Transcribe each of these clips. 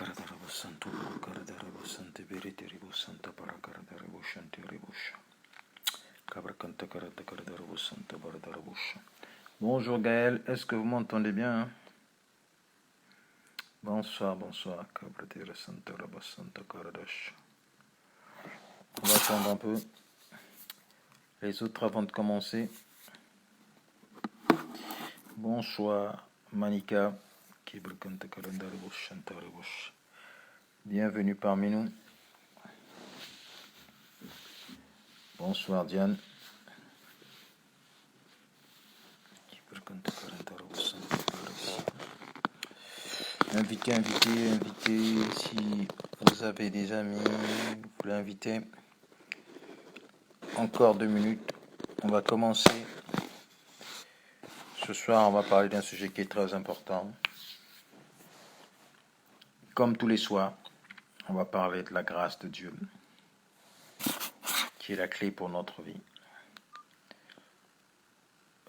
Parakardarabo Santo Parakardarabo Sante Beriterebo Santa Parakardarabo Shante Rebusha. Kabrakanta Karatakardarabo Santa Baradarabusha. Bonjour Gaël, est-ce que vous m'entendez bien? Bonsoir, bonsoir. Kabratera Santa Rabba Santa Karadash. On va attendre un peu les autres avant de commencer. Bonsoir Manika. Bienvenue parmi nous. Bonsoir Diane. Invitez. Si vous avez des amis, vous voulez inviter. Encore 2 minutes. On va commencer. Ce soir, on va parler d'un sujet qui est très important. Comme tous les soirs, on va parler de la grâce de Dieu, qui est la clé pour notre vie.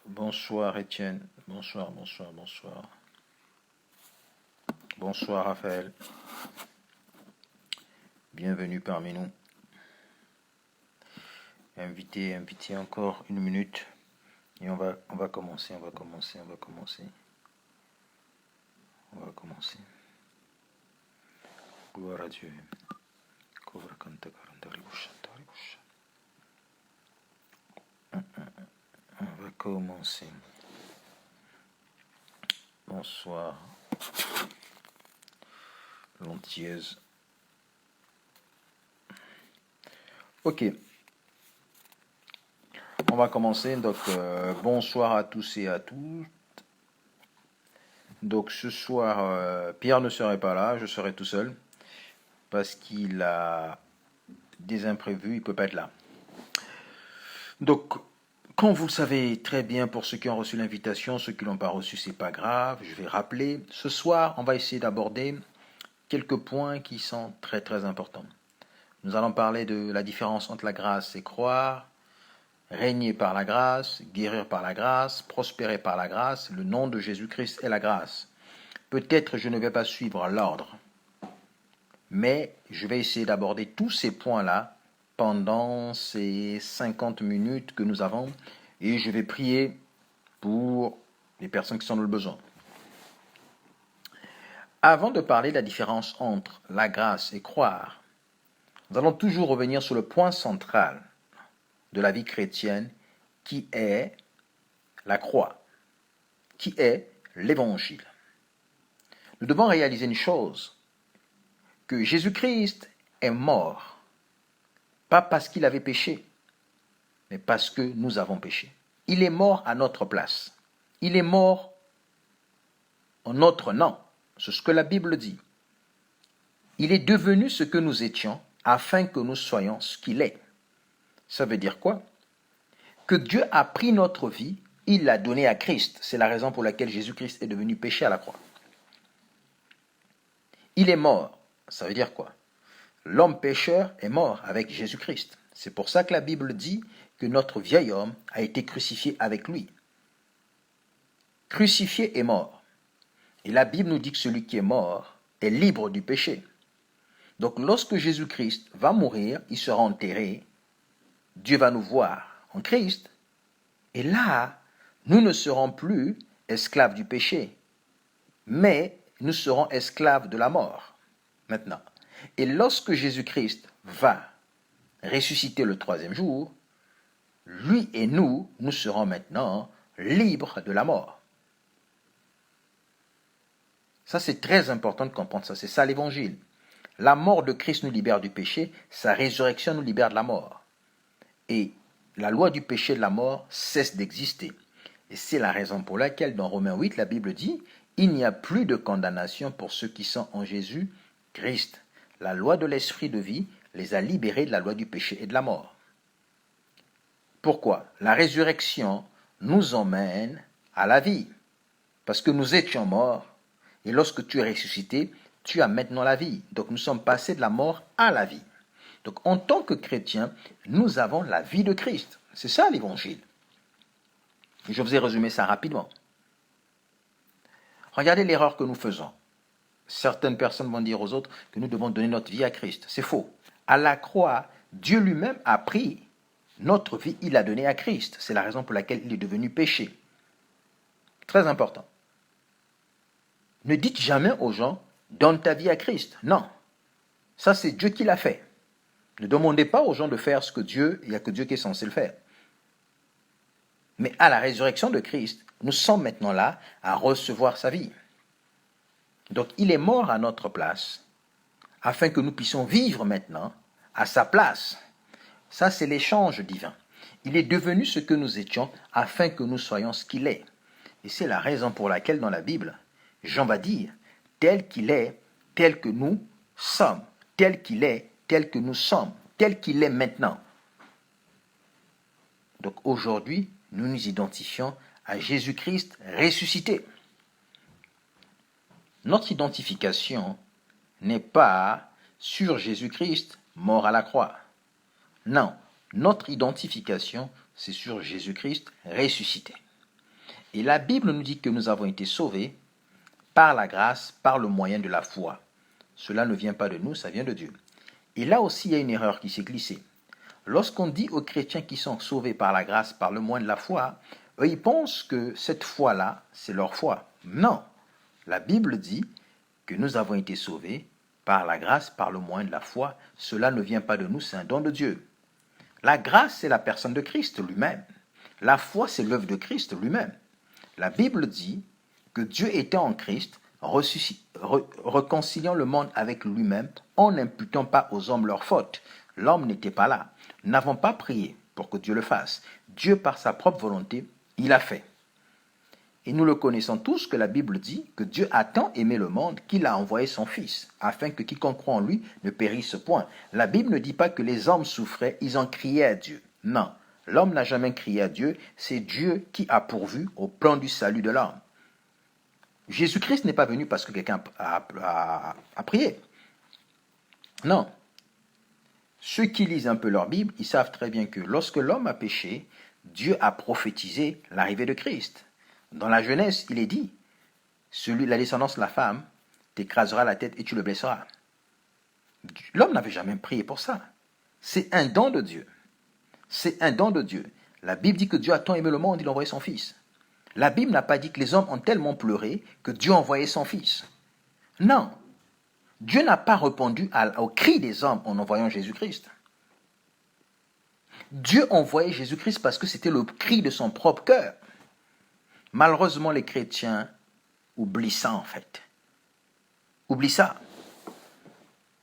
Bonsoir Étienne. Bonsoir. Bonsoir Raphaël. Bienvenue parmi nous. Invitez encore 1 minute. Et on va commencer. Gloire à Dieu. On va commencer. Bonsoir. Lontièse. Ok. On va commencer. Donc, bonsoir à tous et à toutes. Donc, ce soir, Pierre ne serait pas là. Je serai tout seul. Parce qu'il a des imprévus. Il ne peut pas être là. Donc, comme vous le savez très bien, pour ceux qui ont reçu l'invitation, ceux qui ne l'ont pas reçu, c'est pas grave. Je vais rappeler. Ce soir, on va essayer d'aborder quelques points qui sont très très importants. Nous allons parler de la différence entre la grâce et croire, régner par la grâce, guérir par la grâce, prospérer par la grâce, le nom de Jésus-Christ est la grâce. Peut-être je ne vais pas suivre l'ordre, mais je vais essayer d'aborder tous ces points-là pendant ces 50 minutes que nous avons et je vais prier pour les personnes qui sont dans le besoin. Avant de parler de la différence entre la grâce et croire, nous allons toujours revenir sur le point central de la vie chrétienne qui est la croix, qui est l'évangile. Nous devons réaliser une chose, que Jésus-Christ est mort, pas parce qu'il avait péché, mais parce que nous avons péché. Il est mort à notre place. Il est mort en notre nom. C'est ce que la Bible dit. Il est devenu ce que nous étions afin que nous soyons ce qu'il est. Ça veut dire quoi? Que Dieu a pris notre vie, il l'a donnée à Christ. C'est la raison pour laquelle Jésus-Christ est devenu péché à la croix. Il est mort. Ça veut dire quoi? L'homme pécheur est mort avec Jésus-Christ. C'est pour ça que la Bible dit que notre vieil homme a été crucifié avec lui. Crucifié et mort. Et la Bible nous dit que celui qui est mort est libre du péché. Donc lorsque Jésus-Christ va mourir, il sera enterré, Dieu va nous voir en Christ, et là, nous ne serons plus esclaves du péché, mais nous serons esclaves de la mort, maintenant. Et lorsque Jésus-Christ va ressusciter le 3e jour, lui et nous serons maintenant libres de la mort. Ça, c'est très important de comprendre ça. C'est ça l'évangile. La mort de Christ nous libère du péché, sa résurrection nous libère de la mort. Et la loi du péché et de la mort cesse d'exister. Et c'est la raison pour laquelle dans Romains 8, la Bible dit « Il n'y a plus de condamnation pour ceux qui sont en Jésus-Christ. La loi de l'esprit de vie les a libérés de la loi du péché et de la mort. » Pourquoi? La résurrection nous emmène à la vie. Parce que nous étions morts, et lorsque tu es ressuscité, tu as maintenant la vie. Donc nous sommes passés de la mort à la vie. Donc en tant que chrétiens, nous avons la vie de Christ. C'est ça l'évangile. Je vous ai résumé ça rapidement. Regardez l'erreur que nous faisons. Certaines personnes vont dire aux autres que nous devons donner notre vie à Christ. C'est faux. À la croix, Dieu lui-même a pris notre vie, il l'a donnée à Christ. C'est la raison pour laquelle il est devenu péché. Très important. Ne dites jamais aux gens, donne ta vie à Christ. Non. Ça, c'est Dieu qui l'a fait. Ne demandez pas aux gens de faire ce que Dieu, il n'y a que Dieu qui est censé le faire. Mais à la résurrection de Christ, nous sommes maintenant là à recevoir sa vie. Donc, il est mort à notre place, afin que nous puissions vivre maintenant à sa place. Ça, c'est l'échange divin. Il est devenu ce que nous étions, afin que nous soyons ce qu'il est. Et c'est la raison pour laquelle dans la Bible, Jean va dire, tel qu'il est, tel que nous sommes, tel qu'il est, tel que nous sommes, tel qu'il est maintenant. Donc aujourd'hui, nous nous identifions à Jésus-Christ ressuscité. Notre identification n'est pas sur Jésus-Christ mort à la croix. Non, notre identification, c'est sur Jésus-Christ ressuscité. Et la Bible nous dit que nous avons été sauvés par la grâce, par le moyen de la foi. Cela ne vient pas de nous, ça vient de Dieu. Et là aussi, il y a une erreur qui s'est glissée. Lorsqu'on dit aux chrétiens qui sont sauvés par la grâce, par le moyen de la foi, eux, ils pensent que cette foi-là, c'est leur foi. Non. La Bible dit que nous avons été sauvés par la grâce, par le moyen de la foi. Cela ne vient pas de nous, c'est un don de Dieu. La grâce, c'est la personne de Christ lui-même. La foi, c'est l'œuvre de Christ lui-même. La Bible dit que Dieu était en Christ, réconciliant le monde avec lui-même en n'imputant pas aux hommes leurs fautes. L'homme n'était pas là. Nous n'avons pas prié pour que Dieu le fasse. Dieu, par sa propre volonté, il a fait. Et nous le connaissons tous que la Bible dit que Dieu a tant aimé le monde qu'il a envoyé son Fils, afin que quiconque croit en lui ne périsse point. La Bible ne dit pas que les hommes souffraient, ils en criaient à Dieu. Non, l'homme n'a jamais crié à Dieu, c'est Dieu qui a pourvu au plan du salut de l'homme. Jésus-Christ n'est pas venu parce que quelqu'un a prié. Non. Ceux qui lisent un peu leur Bible, ils savent très bien que lorsque l'homme a péché, Dieu a prophétisé l'arrivée de Christ. Dans la Genèse, il est dit, la descendance de la femme t'écrasera la tête et tu le blesseras. L'homme n'avait jamais prié pour ça. C'est un don de Dieu. C'est un don de Dieu. La Bible dit que Dieu a tant aimé le monde, il a envoyé son Fils. La Bible n'a pas dit que les hommes ont tellement pleuré que Dieu a envoyé son Fils. Non. Dieu n'a pas répondu au cri des hommes en envoyant Jésus-Christ. Dieu envoyait Jésus-Christ parce que c'était le cri de son propre cœur. Malheureusement, les chrétiens oublient ça en fait. Oublient ça.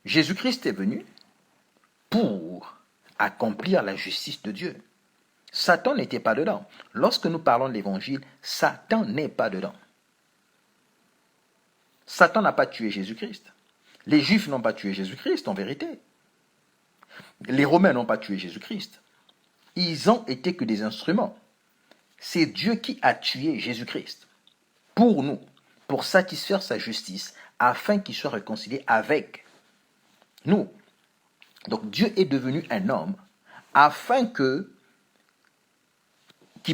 Jésus-Christ est venu pour accomplir la justice de Dieu. Satan n'était pas dedans. Lorsque nous parlons de l'évangile, Satan n'est pas dedans. Satan n'a pas tué Jésus-Christ. Les Juifs n'ont pas tué Jésus-Christ, en vérité. Les Romains n'ont pas tué Jésus-Christ. Ils ont été que des instruments. C'est Dieu qui a tué Jésus-Christ pour nous, pour satisfaire sa justice, afin qu'il soit réconcilié avec nous. Donc Dieu est devenu un homme afin qu'il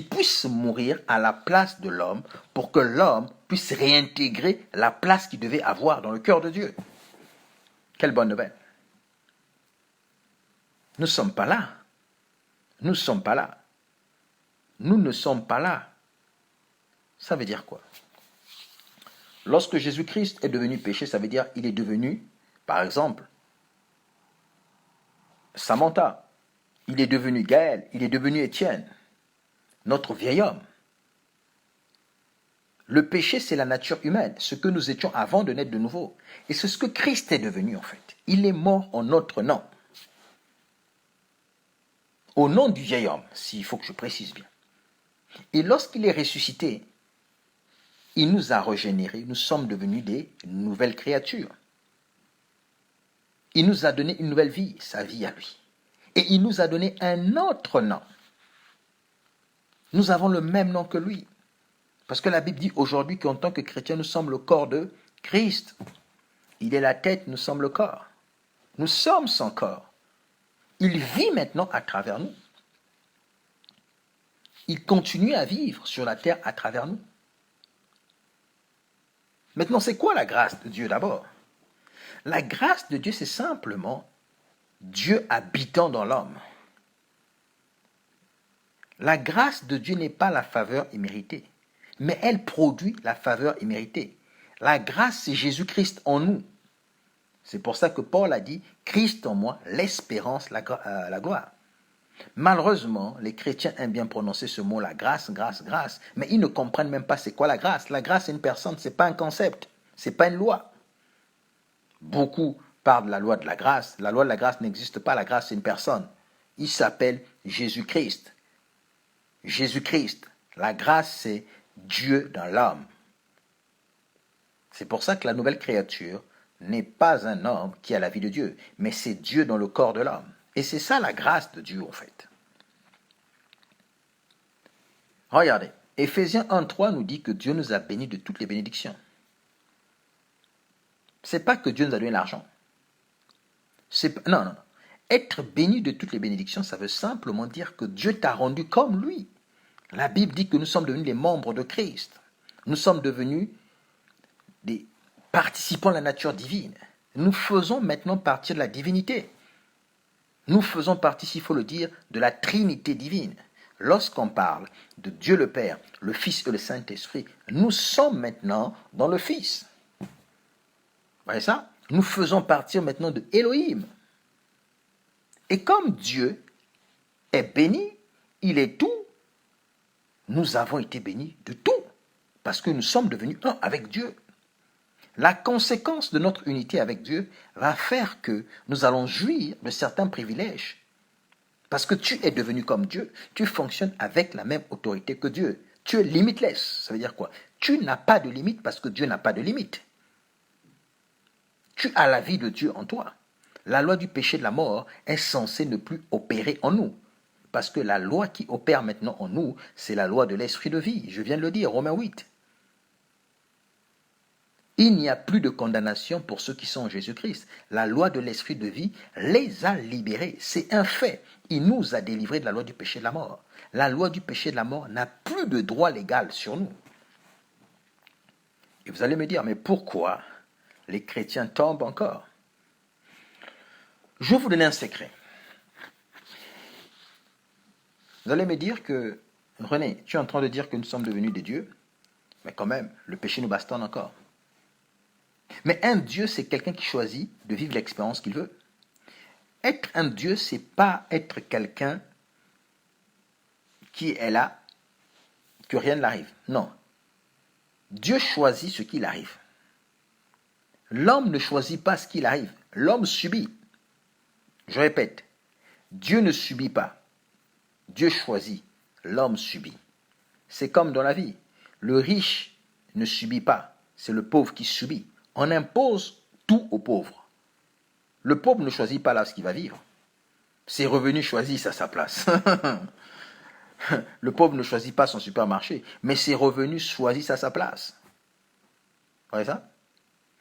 puisse mourir à la place de l'homme pour que l'homme puisse réintégrer la place qu'il devait avoir dans le cœur de Dieu. Quelle bonne nouvelle. Nous ne sommes pas là. Nous ne sommes pas là. Nous ne sommes pas là. Ça veut dire quoi? Lorsque Jésus-Christ est devenu péché, ça veut dire qu'il est devenu, par exemple, Samantha. Il est devenu Gaël. Il est devenu Étienne. Notre vieil homme. Le péché, c'est la nature humaine, ce que nous étions avant de naître de nouveau. Et c'est ce que Christ est devenu en fait. Il est mort en notre nom. Au nom du vieil homme, s'il faut que je précise bien. Et lorsqu'il est ressuscité, il nous a régénérés, nous sommes devenus des nouvelles créatures. Il nous a donné une nouvelle vie, sa vie à lui. Et il nous a donné un autre nom. Nous avons le même nom que lui. Parce que la Bible dit aujourd'hui qu'en tant que chrétiens, nous sommes le corps de Christ. Il est la tête, nous sommes le corps. Nous sommes son corps. Il vit maintenant à travers nous. Il continue à vivre sur la terre à travers nous. Maintenant, c'est quoi la grâce de Dieu d'abord? La grâce de Dieu, c'est simplement Dieu habitant dans l'homme. La grâce de Dieu n'est pas la faveur imméritée, mais elle produit la faveur imméritée. La grâce, c'est Jésus-Christ en nous. C'est pour ça que Paul a dit « Christ en moi, l'espérance, la gloire ». Malheureusement, les chrétiens aiment bien prononcer ce mot, la grâce, grâce, grâce, mais ils ne comprennent même pas c'est quoi la grâce. La grâce, c'est une personne, c'est pas un concept, c'est pas une loi. Beaucoup parlent de la loi de la grâce. La loi de la grâce n'existe pas, la grâce, c'est une personne. Il s'appelle Jésus-Christ. Jésus-Christ. La grâce, c'est Dieu dans l'homme. C'est pour ça que la nouvelle créature n'est pas un homme qui a la vie de Dieu, mais c'est Dieu dans le corps de l'homme. Et c'est ça la grâce de Dieu en fait. Regardez, Éphésiens 1,3 nous dit que Dieu nous a bénis de toutes les bénédictions. C'est pas que Dieu nous a donné l'argent. Non. Être béni de toutes les bénédictions, ça veut simplement dire que Dieu t'a rendu comme lui. La Bible dit que nous sommes devenus les membres de Christ. Nous sommes devenus des participants de la nature divine. Nous faisons maintenant partie de la divinité. Nous faisons partie, s'il faut le dire, de la Trinité divine. Lorsqu'on parle de Dieu le Père, le Fils et le Saint-Esprit, nous sommes maintenant dans le Fils. Vous voyez ça? Nous faisons partie maintenant de Elohim. Et comme Dieu est béni, il est tout, nous avons été bénis de tout, parce que nous sommes devenus un avec Dieu. La conséquence de notre unité avec Dieu va faire que nous allons jouir de certains privilèges. Parce que tu es devenu comme Dieu, tu fonctionnes avec la même autorité que Dieu. Tu es limitless. Ça veut dire quoi? Tu n'as pas de limite parce que Dieu n'a pas de limite. Tu as la vie de Dieu en toi. La loi du péché de la mort est censée ne plus opérer en nous. Parce que la loi qui opère maintenant en nous, c'est la loi de l'esprit de vie. Je viens de le dire, Romains 8. Il n'y a plus de condamnation pour ceux qui sont en Jésus-Christ. La loi de l'esprit de vie les a libérés. C'est un fait. Il nous a délivrés de la loi du péché de la mort. La loi du péché de la mort n'a plus de droit légal sur nous. Et vous allez me dire, mais pourquoi les chrétiens tombent encore? Je vais vous donner un secret. Vous allez me dire que, René, tu es en train de dire que nous sommes devenus des dieux, mais quand même, le péché nous bastonne encore. Mais un Dieu, c'est quelqu'un qui choisit de vivre l'expérience qu'il veut. Être un Dieu, c'est pas être quelqu'un qui est là, que rien ne l'arrive. Non. Dieu choisit ce qu'il arrive. L'homme ne choisit pas ce qu'il arrive. L'homme subit. Je répète, Dieu ne subit pas. Dieu choisit. L'homme subit. C'est comme dans la vie. Le riche ne subit pas. C'est le pauvre qui subit. On impose tout aux pauvres. Le pauvre ne choisit pas là ce qu'il va vivre. Ses revenus choisissent à sa place. Le pauvre ne choisit pas son supermarché, mais ses revenus choisissent à sa place. Vous voyez ça?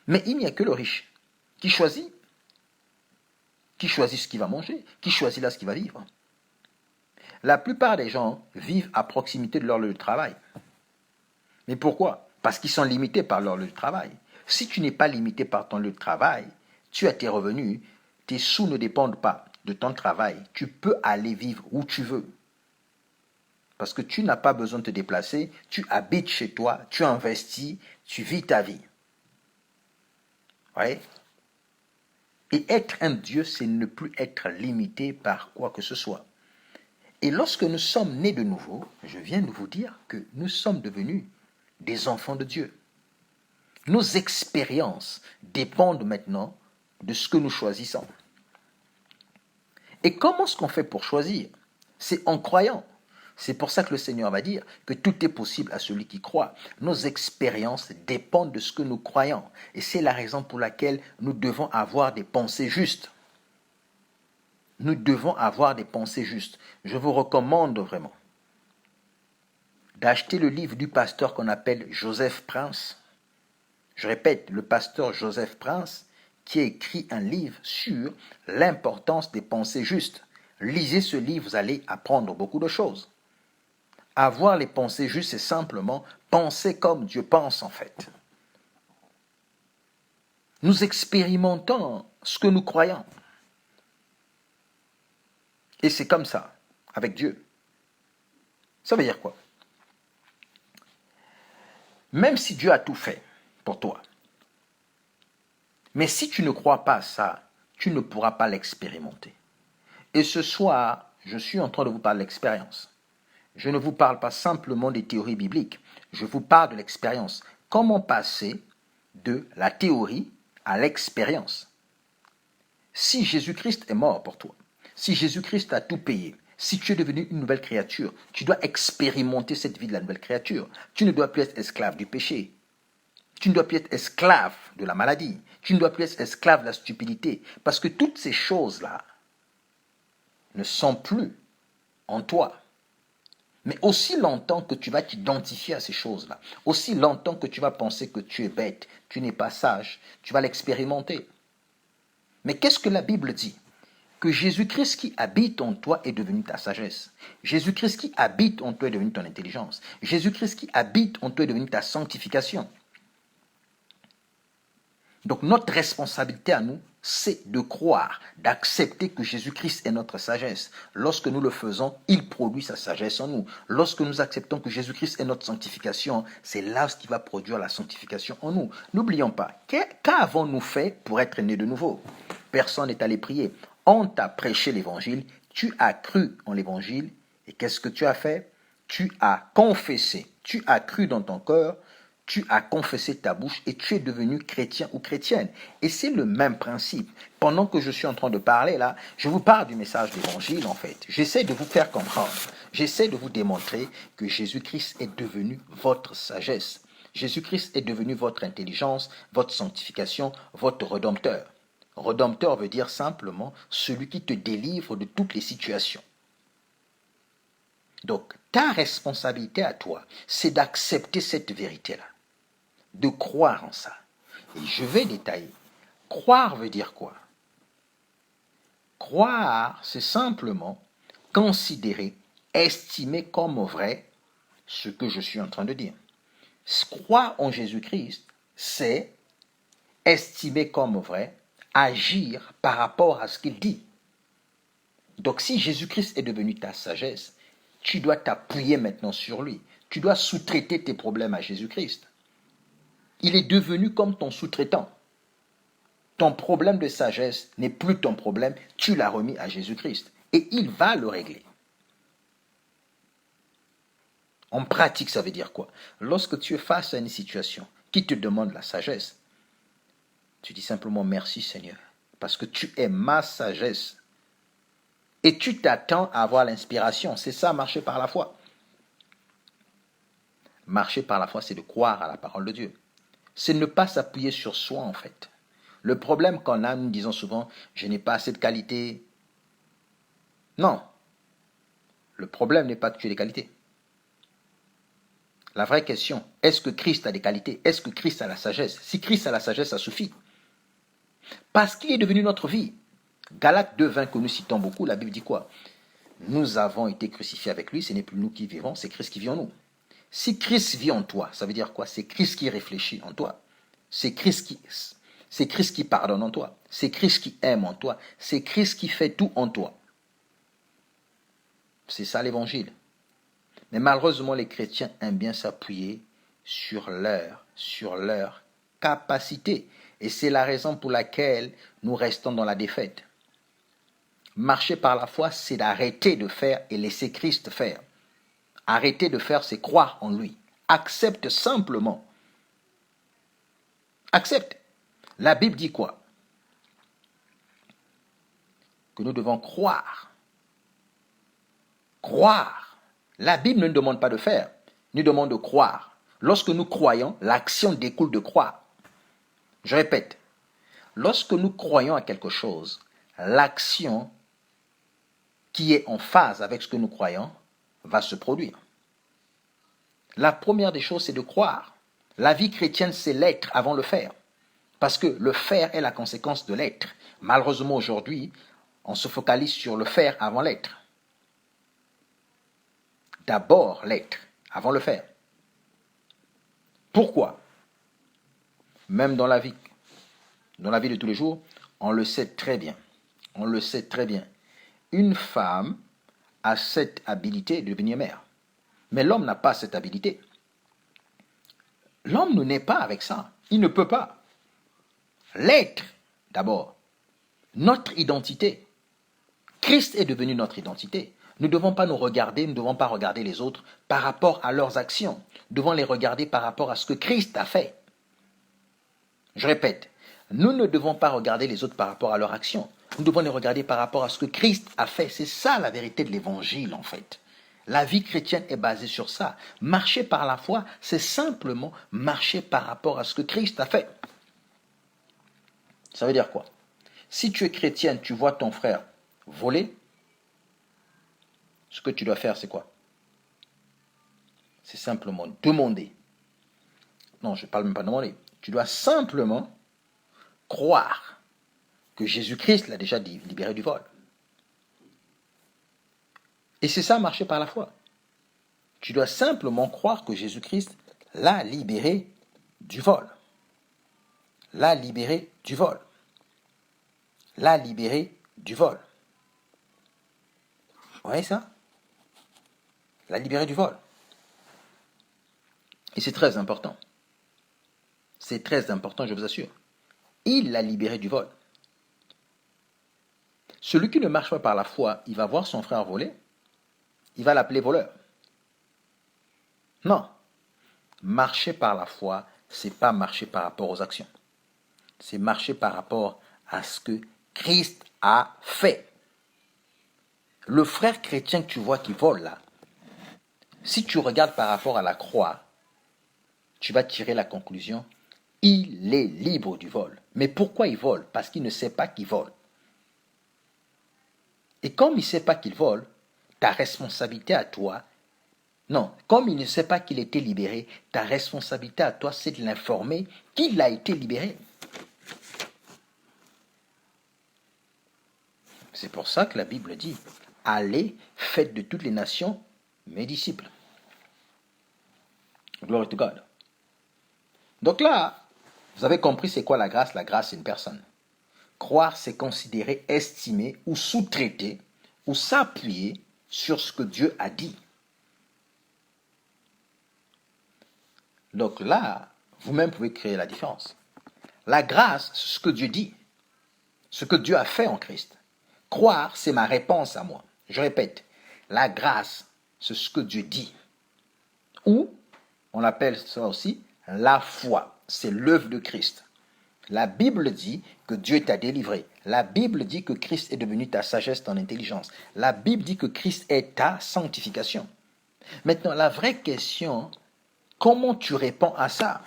Mais il n'y a que le riche qui choisit. Qui choisit ce qu'il va manger, qui choisit là ce qu'il va vivre. La plupart des gens vivent à proximité de leur lieu de travail. Mais pourquoi? Parce qu'ils sont limités par leur lieu de travail. Si tu n'es pas limité par ton lieu de travail, tu as tes revenus, tes sous ne dépendent pas de ton travail. Tu peux aller vivre où tu veux. Parce que tu n'as pas besoin de te déplacer, tu habites chez toi, tu investis, tu vis ta vie. Vous voyez? Et être un Dieu, c'est ne plus être limité par quoi que ce soit. Et lorsque nous sommes nés de nouveau, je viens de vous dire que nous sommes devenus des enfants de Dieu. Nos expériences dépendent maintenant de ce que nous choisissons. Et comment est-ce qu'on fait pour choisir? C'est en croyant. C'est pour ça que le Seigneur va dire que tout est possible à celui qui croit. Nos expériences dépendent de ce que nous croyons. Et c'est la raison pour laquelle nous devons avoir des pensées justes. Nous devons avoir des pensées justes. Je vous recommande vraiment d'acheter le livre du pasteur qu'on appelle Joseph Prince. Je répète, le pasteur Joseph Prince, qui a écrit un livre sur l'importance des pensées justes. Lisez ce livre, vous allez apprendre beaucoup de choses. Avoir les pensées justes, c'est simplement penser comme Dieu pense en fait. Nous expérimentons ce que nous croyons. Et c'est comme ça, avec Dieu. Ça veut dire quoi? Même si Dieu a tout fait pour toi, mais si tu ne crois pas ça, tu ne pourras pas l'expérimenter. Et ce soir, je suis en train de vous parler de l'expérience. Je ne vous parle pas simplement des théories bibliques, je vous parle de l'expérience. Comment passer de la théorie à l'expérience? Si Jésus-Christ est mort pour toi, si Jésus-Christ a tout payé, si tu es devenu une nouvelle créature, tu dois expérimenter cette vie de la nouvelle créature. Tu ne dois plus être esclave du péché. Tu ne dois plus être esclave de la maladie. Tu ne dois plus être esclave de la stupidité. Parce que toutes ces choses-là ne sont plus en toi. Mais aussi longtemps que tu vas t'identifier à ces choses-là, aussi longtemps que tu vas penser que tu es bête, tu n'es pas sage, tu vas l'expérimenter. Mais qu'est-ce que la Bible dit? Que Jésus-Christ qui habite en toi est devenu ta sagesse. Jésus-Christ qui habite en toi est devenu ton intelligence. Jésus-Christ qui habite en toi est devenu ta sanctification. Donc notre responsabilité à nous, c'est de croire, d'accepter que Jésus-Christ est notre sagesse. Lorsque nous le faisons, il produit sa sagesse en nous. Lorsque nous acceptons que Jésus-Christ est notre sanctification, c'est là ce qui va produire la sanctification en nous. N'oublions pas, qu'avons-nous fait pour être nés de nouveau? Personne n'est allé prier. On t'a prêché l'évangile, tu as cru en l'évangile, et qu'est-ce que tu as fait? Tu as confessé, tu as cru dans ton cœur, tu as confessé ta bouche et tu es devenu chrétien ou chrétienne. Et c'est le même principe. Pendant que je suis en train de parler là, je vous parle du message de l'évangile en fait. J'essaie de vous faire comprendre. J'essaie de vous démontrer que Jésus-Christ est devenu votre sagesse. Jésus-Christ est devenu votre intelligence, votre sanctification, votre rédempteur. Rédempteur veut dire simplement celui qui te délivre de toutes les situations. Donc, ta responsabilité à toi, c'est d'accepter cette vérité-là, de croire en ça. Et je vais détailler. Croire veut dire quoi? Croire, c'est simplement considérer, estimer comme vrai ce que je suis en train de dire. Croire en Jésus-Christ, c'est estimer comme vrai, agir par rapport à ce qu'il dit. Donc si Jésus-Christ est devenu ta sagesse, tu dois t'appuyer maintenant sur lui. Tu dois sous-traiter tes problèmes à Jésus-Christ. Il est devenu comme ton sous-traitant. Ton problème de sagesse n'est plus ton problème, tu l'as remis à Jésus-Christ. Et il va le régler. En pratique, ça veut dire quoi? Lorsque tu es face à une situation qui te demande la sagesse, tu dis simplement merci Seigneur, parce que tu es ma sagesse. Et tu t'attends à avoir l'inspiration. C'est ça, marcher par la foi. Marcher par la foi, c'est de croire à la parole de Dieu. C'est ne pas s'appuyer sur soi, en fait. Le problème qu'on a, nous disons souvent, je n'ai pas assez de qualité. Non. Le problème n'est pas que tu aies des qualités. La vraie question, est-ce que Christ a des qualités? Est-ce que Christ a la sagesse? Si Christ a la sagesse, ça suffit. Parce qu'il est devenu notre vie. Galates 2:20 que nous citons beaucoup, la Bible dit quoi? Nous avons été crucifiés avec lui, ce n'est plus nous qui vivons, c'est Christ qui vit en nous. Si Christ vit en toi, ça veut dire quoi? C'est Christ qui réfléchit en toi. C'est Christ qui pardonne en toi. C'est Christ qui aime en toi. C'est Christ qui fait tout en toi. C'est ça l'évangile. Mais malheureusement, les chrétiens aiment bien s'appuyer sur leur capacité. Et c'est la raison pour laquelle nous restons dans la défaite. Marcher par la foi, c'est d'arrêter de faire et laisser Christ faire. Arrêter de faire, c'est croire en lui. Accepte simplement. Accepte. La Bible dit quoi? Que nous devons croire. Croire. La Bible ne nous demande pas de faire, nous demande de croire. Lorsque nous croyons, l'action découle de croire. Je répète, lorsque nous croyons à quelque chose, l'action qui est en phase avec ce que nous croyons va se produire. La première des choses, c'est de croire. La vie chrétienne, c'est l'être avant le faire. Parce que le faire est la conséquence de l'être. Malheureusement, aujourd'hui, on se focalise sur le faire avant l'être. D'abord l'être, avant le faire. Pourquoi? Même dans la vie dans la vie de tous les jours, on le sait très bien. On le sait très bien. Une femme a cette habilité de devenir mère. Mais l'homme n'a pas cette habilité. L'homme ne naît pas avec ça. Il ne peut pas. L'être, d'abord, notre identité. Christ est devenu notre identité. Nous ne devons pas nous regarder, nous ne devons pas regarder les autres par rapport à leurs actions. Nous devons les regarder par rapport à ce que Christ a fait. Je répète, nous ne devons pas regarder les autres par rapport à leurs actions. Nous devons les regarder par rapport à ce que Christ a fait. C'est ça la vérité de l'évangile en fait. La vie chrétienne est basée sur ça. Marcher par la foi, c'est simplement marcher par rapport à ce que Christ a fait. Ça veut dire quoi? Si tu es chrétienne, tu vois ton frère voler, ce que tu dois faire, c'est quoi? C'est simplement demander. Non, je ne parle même pas de demander. Tu dois simplement croire que Jésus-Christ l'a déjà libéré du vol. Et c'est ça, marcher par la foi. Tu dois simplement croire que Jésus-Christ l'a libéré du vol. L'a libéré du vol. L'a libéré du vol. Vous voyez ça? L'a libéré du vol. Et c'est très important. C'est très important, je vous assure. Il l'a libéré du vol. Celui qui ne marche pas par la foi, il va voir son frère voler, il va l'appeler voleur. Non. Marcher par la foi, c'est pas marcher par rapport aux actions. C'est marcher par rapport à ce que Christ a fait. Le frère chrétien que tu vois qui vole là, si tu regardes par rapport à la croix, tu vas tirer la conclusion, il est libre du vol. Mais pourquoi il vole? Parce qu'il ne sait pas qu'il vole. Et comme il ne sait pas qu'il vole, ta responsabilité à toi, non, comme il ne sait pas qu'il était libéré, ta responsabilité à toi, c'est de l'informer qu'il a été libéré. C'est pour ça que la Bible dit, allez, faites de toutes les nations mes disciples. Glory to God. Donc là, vous avez compris c'est quoi la grâce? La grâce, c'est une personne. Croire, c'est considérer, estimer ou sous-traiter ou s'appuyer sur ce que Dieu a dit. Donc là, vous-même pouvez créer la différence. La grâce, c'est ce que Dieu dit, ce que Dieu a fait en Christ. Croire, c'est ma réponse à moi. Je répète, la grâce, c'est ce que Dieu dit. Ou, on appelle ça aussi, la foi, c'est l'œuvre de Christ. La Bible dit que Dieu t'a délivré. La Bible dit que Christ est devenu ta sagesse, ton intelligence. La Bible dit que Christ est ta sanctification. Maintenant, la vraie question, comment tu réponds à ça?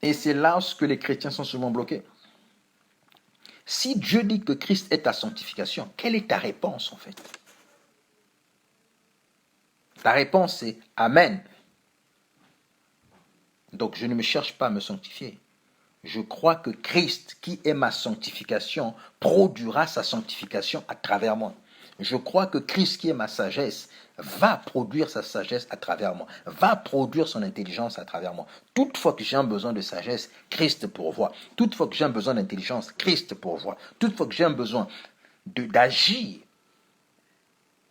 Et c'est là où les chrétiens sont souvent bloqués. Si Dieu dit que Christ est ta sanctification, quelle est ta réponse en fait? Ta réponse est Amen. Donc je ne me cherche pas à me sanctifier. Je crois que Christ, qui est ma sanctification, produira sa sanctification à travers moi. Je crois que Christ, qui est ma sagesse, va produire sa sagesse à travers moi, va produire son intelligence à travers moi. Toutefois que j'ai un besoin de sagesse, Christ pourvoit. Toutefois que j'ai un besoin d'intelligence, Christ pourvoit. Toutefois que j'ai un besoin d'agir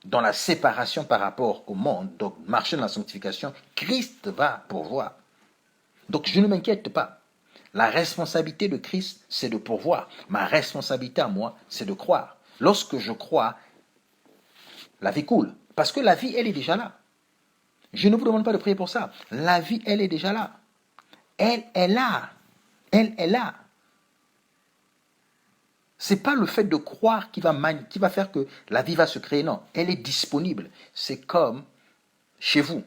dans la séparation par rapport au monde, donc marcher dans la sanctification, Christ va pourvoir. Donc je ne m'inquiète pas. La responsabilité de Christ, c'est de pourvoir. Ma responsabilité à moi, c'est de croire. Lorsque je crois, la vie coule. Parce que la vie, elle est déjà là. Je ne vous demande pas de prier pour ça. La vie, elle est déjà là. Elle est là. Elle est là. Ce n'est pas le fait de croire qui va faire que la vie va se créer. Non, elle est disponible. C'est comme chez vous.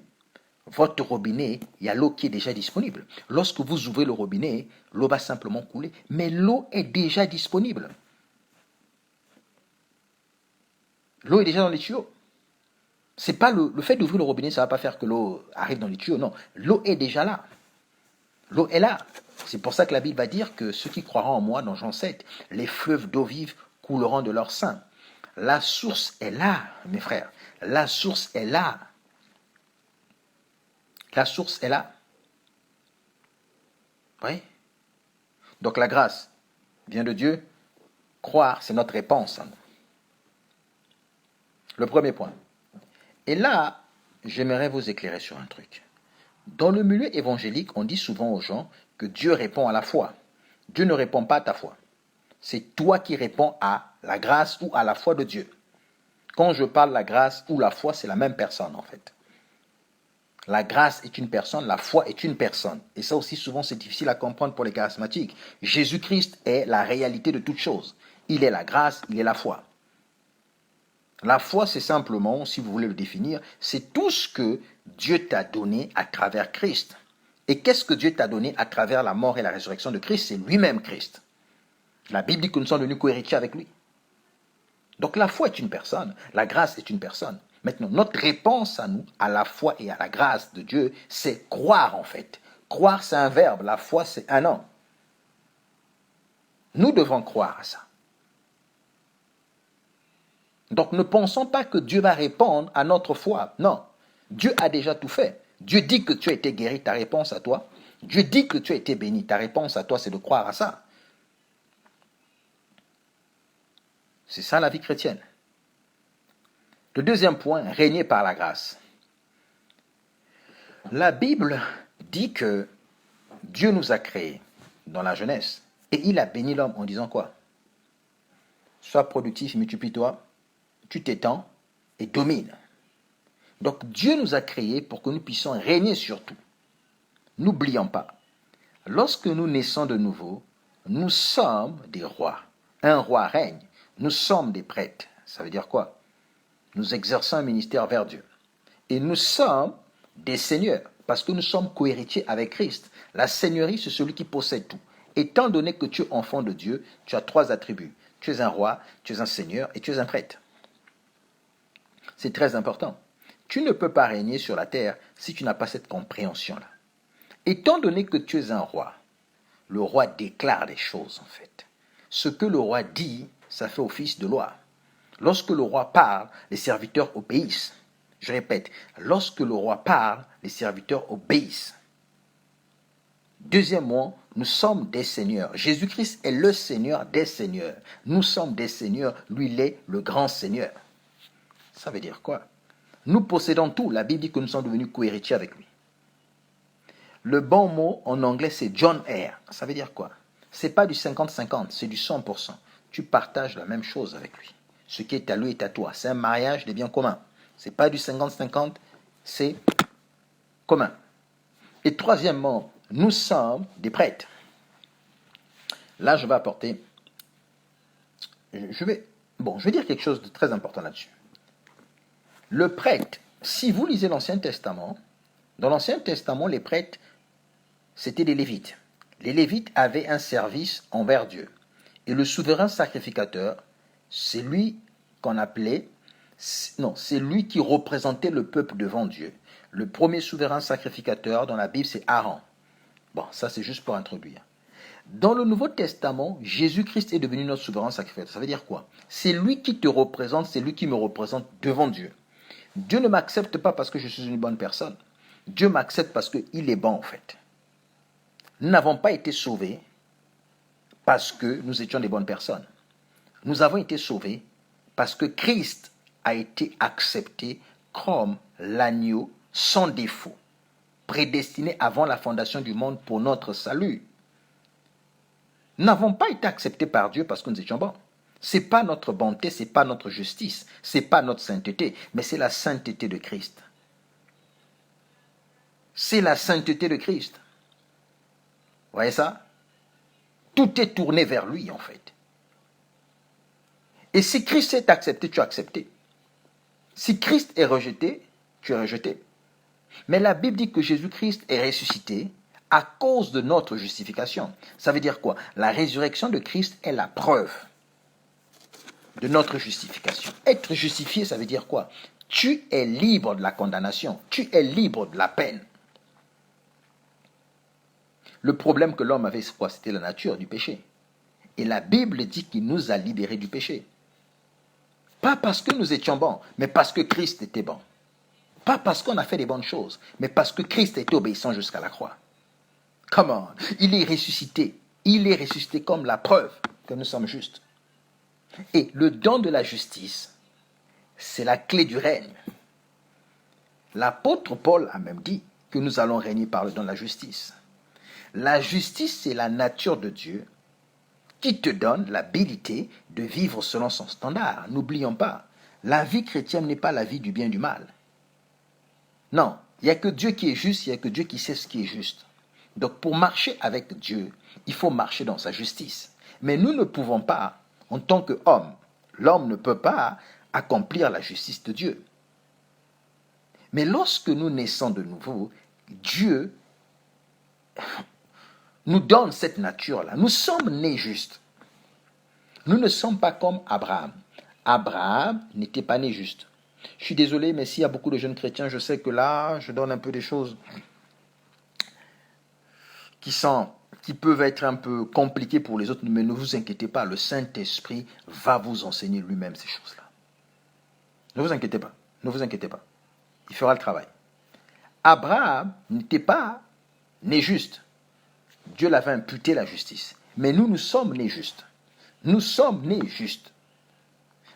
Votre robinet, il y a l'eau qui est déjà disponible. Lorsque vous ouvrez le robinet, l'eau va simplement couler. Mais l'eau est déjà disponible. L'eau est déjà dans les tuyaux. C'est pas le fait d'ouvrir le robinet, ça ne va pas faire que l'eau arrive dans les tuyaux. Non, l'eau est déjà là. L'eau est là. C'est pour ça que la Bible va dire que ceux qui croiront en moi, dans Jean 7, les fleuves d'eau vive couleront de leur sein. La source est là, mes frères. La source est là. La source est là. Oui. Donc la grâce vient de Dieu. Croire, c'est notre réponse à nous. Le premier point. Et là, j'aimerais vous éclairer sur un truc. Dans le milieu évangélique, on dit souvent aux gens que Dieu répond à la foi. Dieu ne répond pas à ta foi. C'est toi qui réponds à la grâce ou à la foi de Dieu. Quand je parle de la grâce ou la foi, c'est la même personne en fait. La grâce est une personne, la foi est une personne. Et ça aussi, souvent, c'est difficile à comprendre pour les charismatiques. Jésus-Christ est la réalité de toute chose. Il est la grâce, il est la foi. La foi, c'est simplement, si vous voulez le définir, c'est tout ce que Dieu t'a donné à travers Christ. Et qu'est-ce que Dieu t'a donné à travers la mort et la résurrection de Christ? C'est lui-même Christ. La Bible dit que nous sommes devenus co-héritiers avec lui. Donc la foi est une personne, la grâce est une personne. Maintenant, notre réponse à nous, à la foi et à la grâce de Dieu, c'est croire en fait. Croire, c'est un verbe, la foi, c'est un nom. Nous devons croire à ça. Donc ne pensons pas que Dieu va répondre à notre foi. Non, Dieu a déjà tout fait. Dieu dit que tu as été guéri, ta réponse à toi. Dieu dit que tu as été béni, ta réponse à toi, c'est de croire à ça. C'est ça la vie chrétienne. Le deuxième point, régner par la grâce. La Bible dit que Dieu nous a créés dans la jeunesse et il a béni l'homme en disant quoi? Sois productif, multiplie-toi, tu t'étends et domine. Donc Dieu nous a créés pour que nous puissions régner sur tout. N'oublions pas, lorsque nous naissons de nouveau, nous sommes des rois. Un roi règne. Nous sommes des prêtres. Ça veut dire quoi? Nous exerçons un ministère vers Dieu. Et nous sommes des seigneurs, parce que nous sommes co-héritiers avec Christ. La seigneurie, c'est celui qui possède tout. Étant donné que tu es enfant de Dieu, tu as trois attributs. Tu es un roi, tu es un seigneur et tu es un prêtre. C'est très important. Tu ne peux pas régner sur la terre si tu n'as pas cette compréhension-là. Étant donné que tu es un roi, le roi déclare des choses en fait. Ce que le roi dit, ça fait office de loi. Lorsque le roi parle, les serviteurs obéissent. Je répète, lorsque le roi parle, les serviteurs obéissent. Deuxièmement, nous sommes des seigneurs. Jésus-Christ est le Seigneur des seigneurs. Nous sommes des seigneurs, lui il est le grand Seigneur. Ça veut dire quoi? Nous possédons tout. La Bible dit que nous sommes devenus co-héritiers avec lui. Le bon mot en anglais c'est John Heir. Ça veut dire quoi? C'est pas du 50-50, c'est du 100%. Tu partages la même chose avec lui. Ce qui est à lui est à toi. C'est un mariage des biens communs. C'est pas du 50-50, c'est commun. Et troisièmement, nous sommes des prêtres. Là, je vais apporter... Je vais dire quelque chose de très important là-dessus. Le prêtre, si vous lisez l'Ancien Testament, dans l'Ancien Testament, les prêtres, c'était des Lévites. Les Lévites avaient un service envers Dieu. Et le souverain sacrificateur, c'est lui qu'on appelait... Non, c'est lui qui représentait le peuple devant Dieu. Le premier souverain sacrificateur dans la Bible, c'est Aaron. Bon, ça c'est juste pour introduire. Dans le Nouveau Testament, Jésus-Christ est devenu notre souverain sacrificateur. Ça veut dire quoi? C'est lui qui te représente, c'est lui qui me représente devant Dieu. Dieu ne m'accepte pas parce que je suis une bonne personne. Dieu m'accepte parce qu'il est bon en fait. Nous n'avons pas été sauvés parce que nous étions des bonnes personnes. Nous avons été sauvés parce que Christ a été accepté comme l'agneau sans défaut, prédestiné avant la fondation du monde pour notre salut. Nous n'avons pas été acceptés par Dieu parce que nous étions bons. Ce n'est pas notre bonté, ce n'est pas notre justice, ce n'est pas notre sainteté, mais c'est la sainteté de Christ. C'est la sainteté de Christ. Vous voyez ça? Tout est tourné vers lui en fait. Et si Christ est accepté, tu as accepté. Si Christ est rejeté, tu es rejeté. Mais la Bible dit que Jésus-Christ est ressuscité à cause de notre justification. Ça veut dire quoi? La résurrection de Christ est la preuve de notre justification. Être justifié, ça veut dire quoi? Tu es libre de la condamnation. Tu es libre de la peine. Le problème que l'homme avait, c'est quoi? C'était la nature du péché. Et la Bible dit qu'il nous a libérés du péché. Pas parce que nous étions bons, mais parce que Christ était bon. Pas parce qu'on a fait des bonnes choses, mais parce que Christ était obéissant jusqu'à la croix. Come on. Il est ressuscité. Il est ressuscité comme la preuve que nous sommes justes. Et le don de la justice, c'est la clé du règne. L'apôtre Paul a même dit que nous allons régner par le don de la justice. La justice, c'est la nature de Dieu qui te donne l'habilité de vivre selon son standard. N'oublions pas, la vie chrétienne n'est pas la vie du bien et du mal. Non, il n'y a que Dieu qui est juste, il n'y a que Dieu qui sait ce qui est juste. Donc pour marcher avec Dieu, il faut marcher dans sa justice. Mais nous ne pouvons pas, en tant qu'homme, l'homme ne peut pas accomplir la justice de Dieu. Mais lorsque nous naissons de nouveau, Dieu nous donne cette nature-là. Nous sommes nés justes. Nous ne sommes pas comme Abraham. Abraham n'était pas né juste. Je suis désolé, mais s'il y a beaucoup de jeunes chrétiens, je sais que là, je donne un peu des choses qui peuvent être un peu compliquées pour les autres, mais ne vous inquiétez pas, le Saint-Esprit va vous enseigner lui-même ces choses-là. Ne vous inquiétez pas, ne vous inquiétez pas. Il fera le travail. Abraham n'était pas né juste. Dieu l'avait imputé la justice. Mais nous sommes nés justes. Nous sommes nés justes.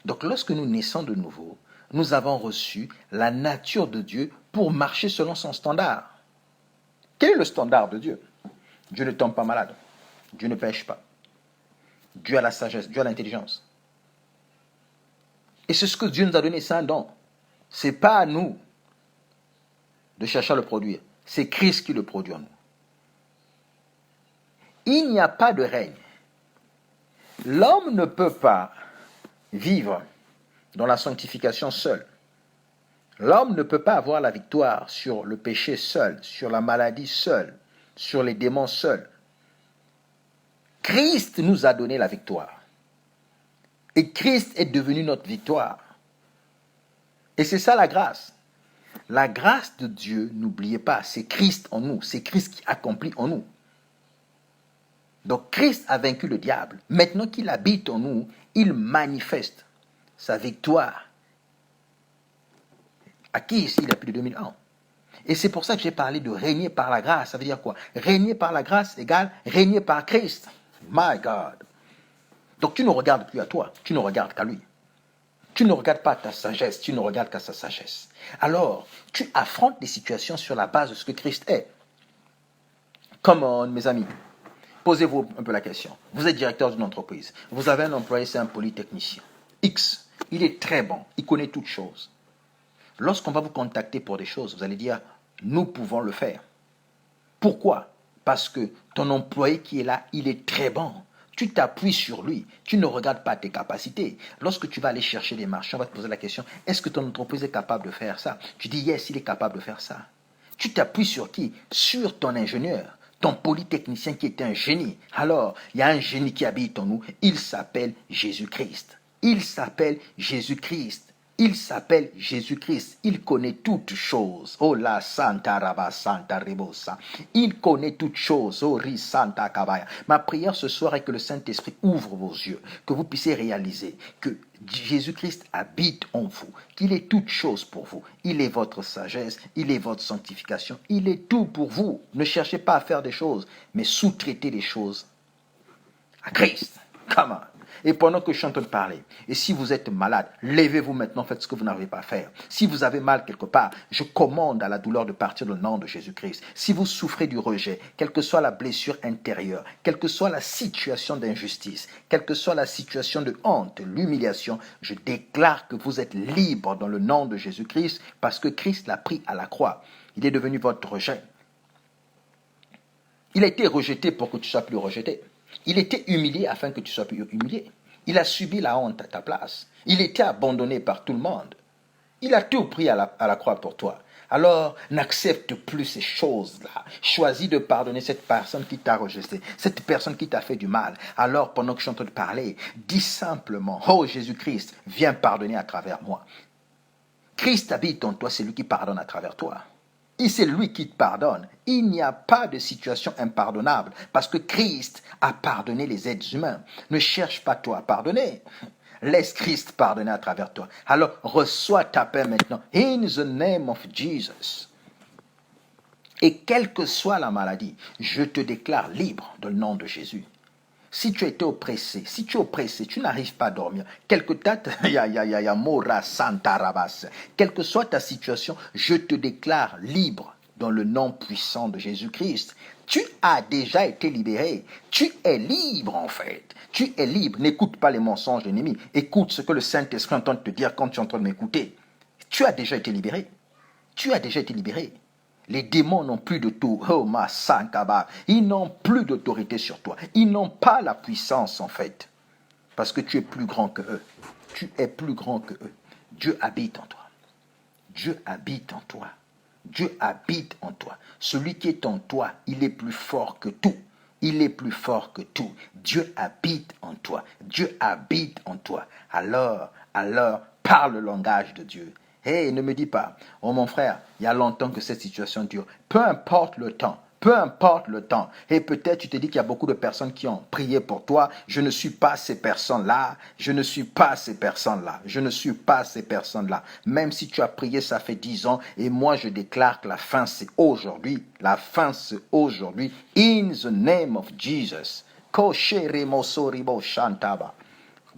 Donc lorsque nous naissons de nouveau, nous avons reçu la nature de Dieu pour marcher selon son standard. Quel est le standard de Dieu? Dieu ne tombe pas malade. Dieu ne pêche pas. Dieu a la sagesse, Dieu a l'intelligence. Et c'est ce que Dieu nous a donné, c'est un don. Ce n'est pas à nous de chercher à le produire. C'est Christ qui le produit en nous. Il n'y a pas de règne. L'homme ne peut pas vivre dans la sanctification seul. L'homme ne peut pas avoir la victoire sur le péché seul, sur la maladie seule, sur les démons seuls. Christ nous a donné la victoire. Et Christ est devenu notre victoire. Et c'est ça la grâce. La grâce de Dieu, n'oubliez pas, c'est Christ en nous. C'est Christ qui accomplit en nous. Donc Christ a vaincu le diable. Maintenant qu'il habite en nous, il manifeste sa victoire acquise il y a plus de 2000 ans. Et c'est pour ça que j'ai parlé de régner par la grâce. Ça veut dire quoi? Régner par la grâce égale régner par Christ. My God. Donc tu ne regardes plus à toi, tu ne regardes qu'à lui. Tu ne regardes pas ta sagesse, tu ne regardes qu'à sa sagesse. Alors, tu affrontes des situations sur la base de ce que Christ est. Come on, mes amis. Posez-vous un peu la question. Vous êtes directeur d'une entreprise. Vous avez un employé, c'est un polytechnicien. X. Il est très bon. Il connaît toutes choses. Lorsqu'on va vous contacter pour des choses, vous allez dire, nous pouvons le faire. Pourquoi? Parce que ton employé qui est là, il est très bon. Tu t'appuies sur lui. Tu ne regardes pas tes capacités. Lorsque tu vas aller chercher des marchés, on va te poser la question, est-ce que ton entreprise est capable de faire ça? Tu dis, yes, il est capable de faire ça. Tu t'appuies sur qui? Sur ton ingénieur, ton polytechnicien qui est un génie. Alors, il y a un génie qui habite en nous. Il s'appelle Jésus-Christ. Il s'appelle Jésus-Christ. Il s'appelle Jésus-Christ. Il connaît toutes choses. Oh la Santa Raba Santa Rebosa. Il connaît toutes choses. Oh Ri Santa Kabaya. Ma prière ce soir est que le Saint-Esprit ouvre vos yeux, que vous puissiez réaliser que Jésus-Christ habite en vous, qu'il est toute chose pour vous. Il est votre sagesse, il est votre sanctification, il est tout pour vous. Ne cherchez pas à faire des choses, mais sous-traitez les choses à Christ. Come on. Et pendant que je suis en train de parler, et si vous êtes malade, levez-vous maintenant, faites ce que vous n'arrivez pas à faire. Si vous avez mal quelque part, je commande à la douleur de partir dans le nom de Jésus-Christ. Si vous souffrez du rejet, quelle que soit la blessure intérieure, quelle que soit la situation d'injustice, quelle que soit la situation de honte, l'humiliation, je déclare que vous êtes libre dans le nom de Jésus-Christ parce que Christ l'a pris à la croix. Il est devenu votre rejet. Il a été rejeté pour que tu sois plus rejeté. Il était humilié afin que tu sois plus humilié. Il a subi la honte à ta place. Il était abandonné par tout le monde. Il a tout pris à la croix pour toi. Alors, n'accepte plus ces choses-là. Choisis de pardonner cette personne qui t'a rejeté, cette personne qui t'a fait du mal. Alors, pendant que je suis en train de parler, dis simplement, oh Jésus-Christ, viens pardonner à travers moi. Christ habite en toi, c'est lui qui pardonne à travers toi. Et c'est lui qui te pardonne. Il n'y a pas de situation impardonnable parce que Christ a pardonné les êtres humains. Ne cherche pas toi à pardonner. Laisse Christ pardonner à travers toi. Alors reçois ta paix maintenant. In the name of Jesus. Et quelle que soit la maladie, je te déclare libre dans le nom de Jésus. Si tu étais oppressé, si tu es oppressé, tu n'arrives pas à dormir, quelle que soit ta situation, je te déclare libre dans le nom puissant de Jésus-Christ. Tu as déjà été libéré. Tu es libre en fait. Tu es libre. N'écoute pas les mensonges de l'ennemi. Écoute ce que le Saint-Esprit est en train de te dire quand tu es en train de m'écouter. Tu as déjà été libéré. Tu as déjà été libéré. Les démons n'ont plus de tout. Oh, ma sankaba. Ils n'ont plus d'autorité sur toi. Ils n'ont pas la puissance, en fait. Parce que tu es plus grand que eux. Tu es plus grand que eux. Dieu habite en toi. Dieu habite en toi. Dieu habite en toi. Celui qui est en toi, il est plus fort que tout. Il est plus fort que tout. Dieu habite en toi. Dieu habite en toi. Alors, parle le langage de Dieu. Hey, ne me dis pas, oh mon frère, il y a longtemps que cette situation dure. Peu importe le temps. Peu importe le temps. Et peut-être tu te dis qu'il y a beaucoup de personnes qui ont prié pour toi. Je ne suis pas ces personnes-là. Je ne suis pas ces personnes-là. Je ne suis pas ces personnes-là. Même si tu as prié, ça fait 10 ans. Et moi, je déclare que la fin, c'est aujourd'hui. La fin, c'est aujourd'hui. In the name of Jesus.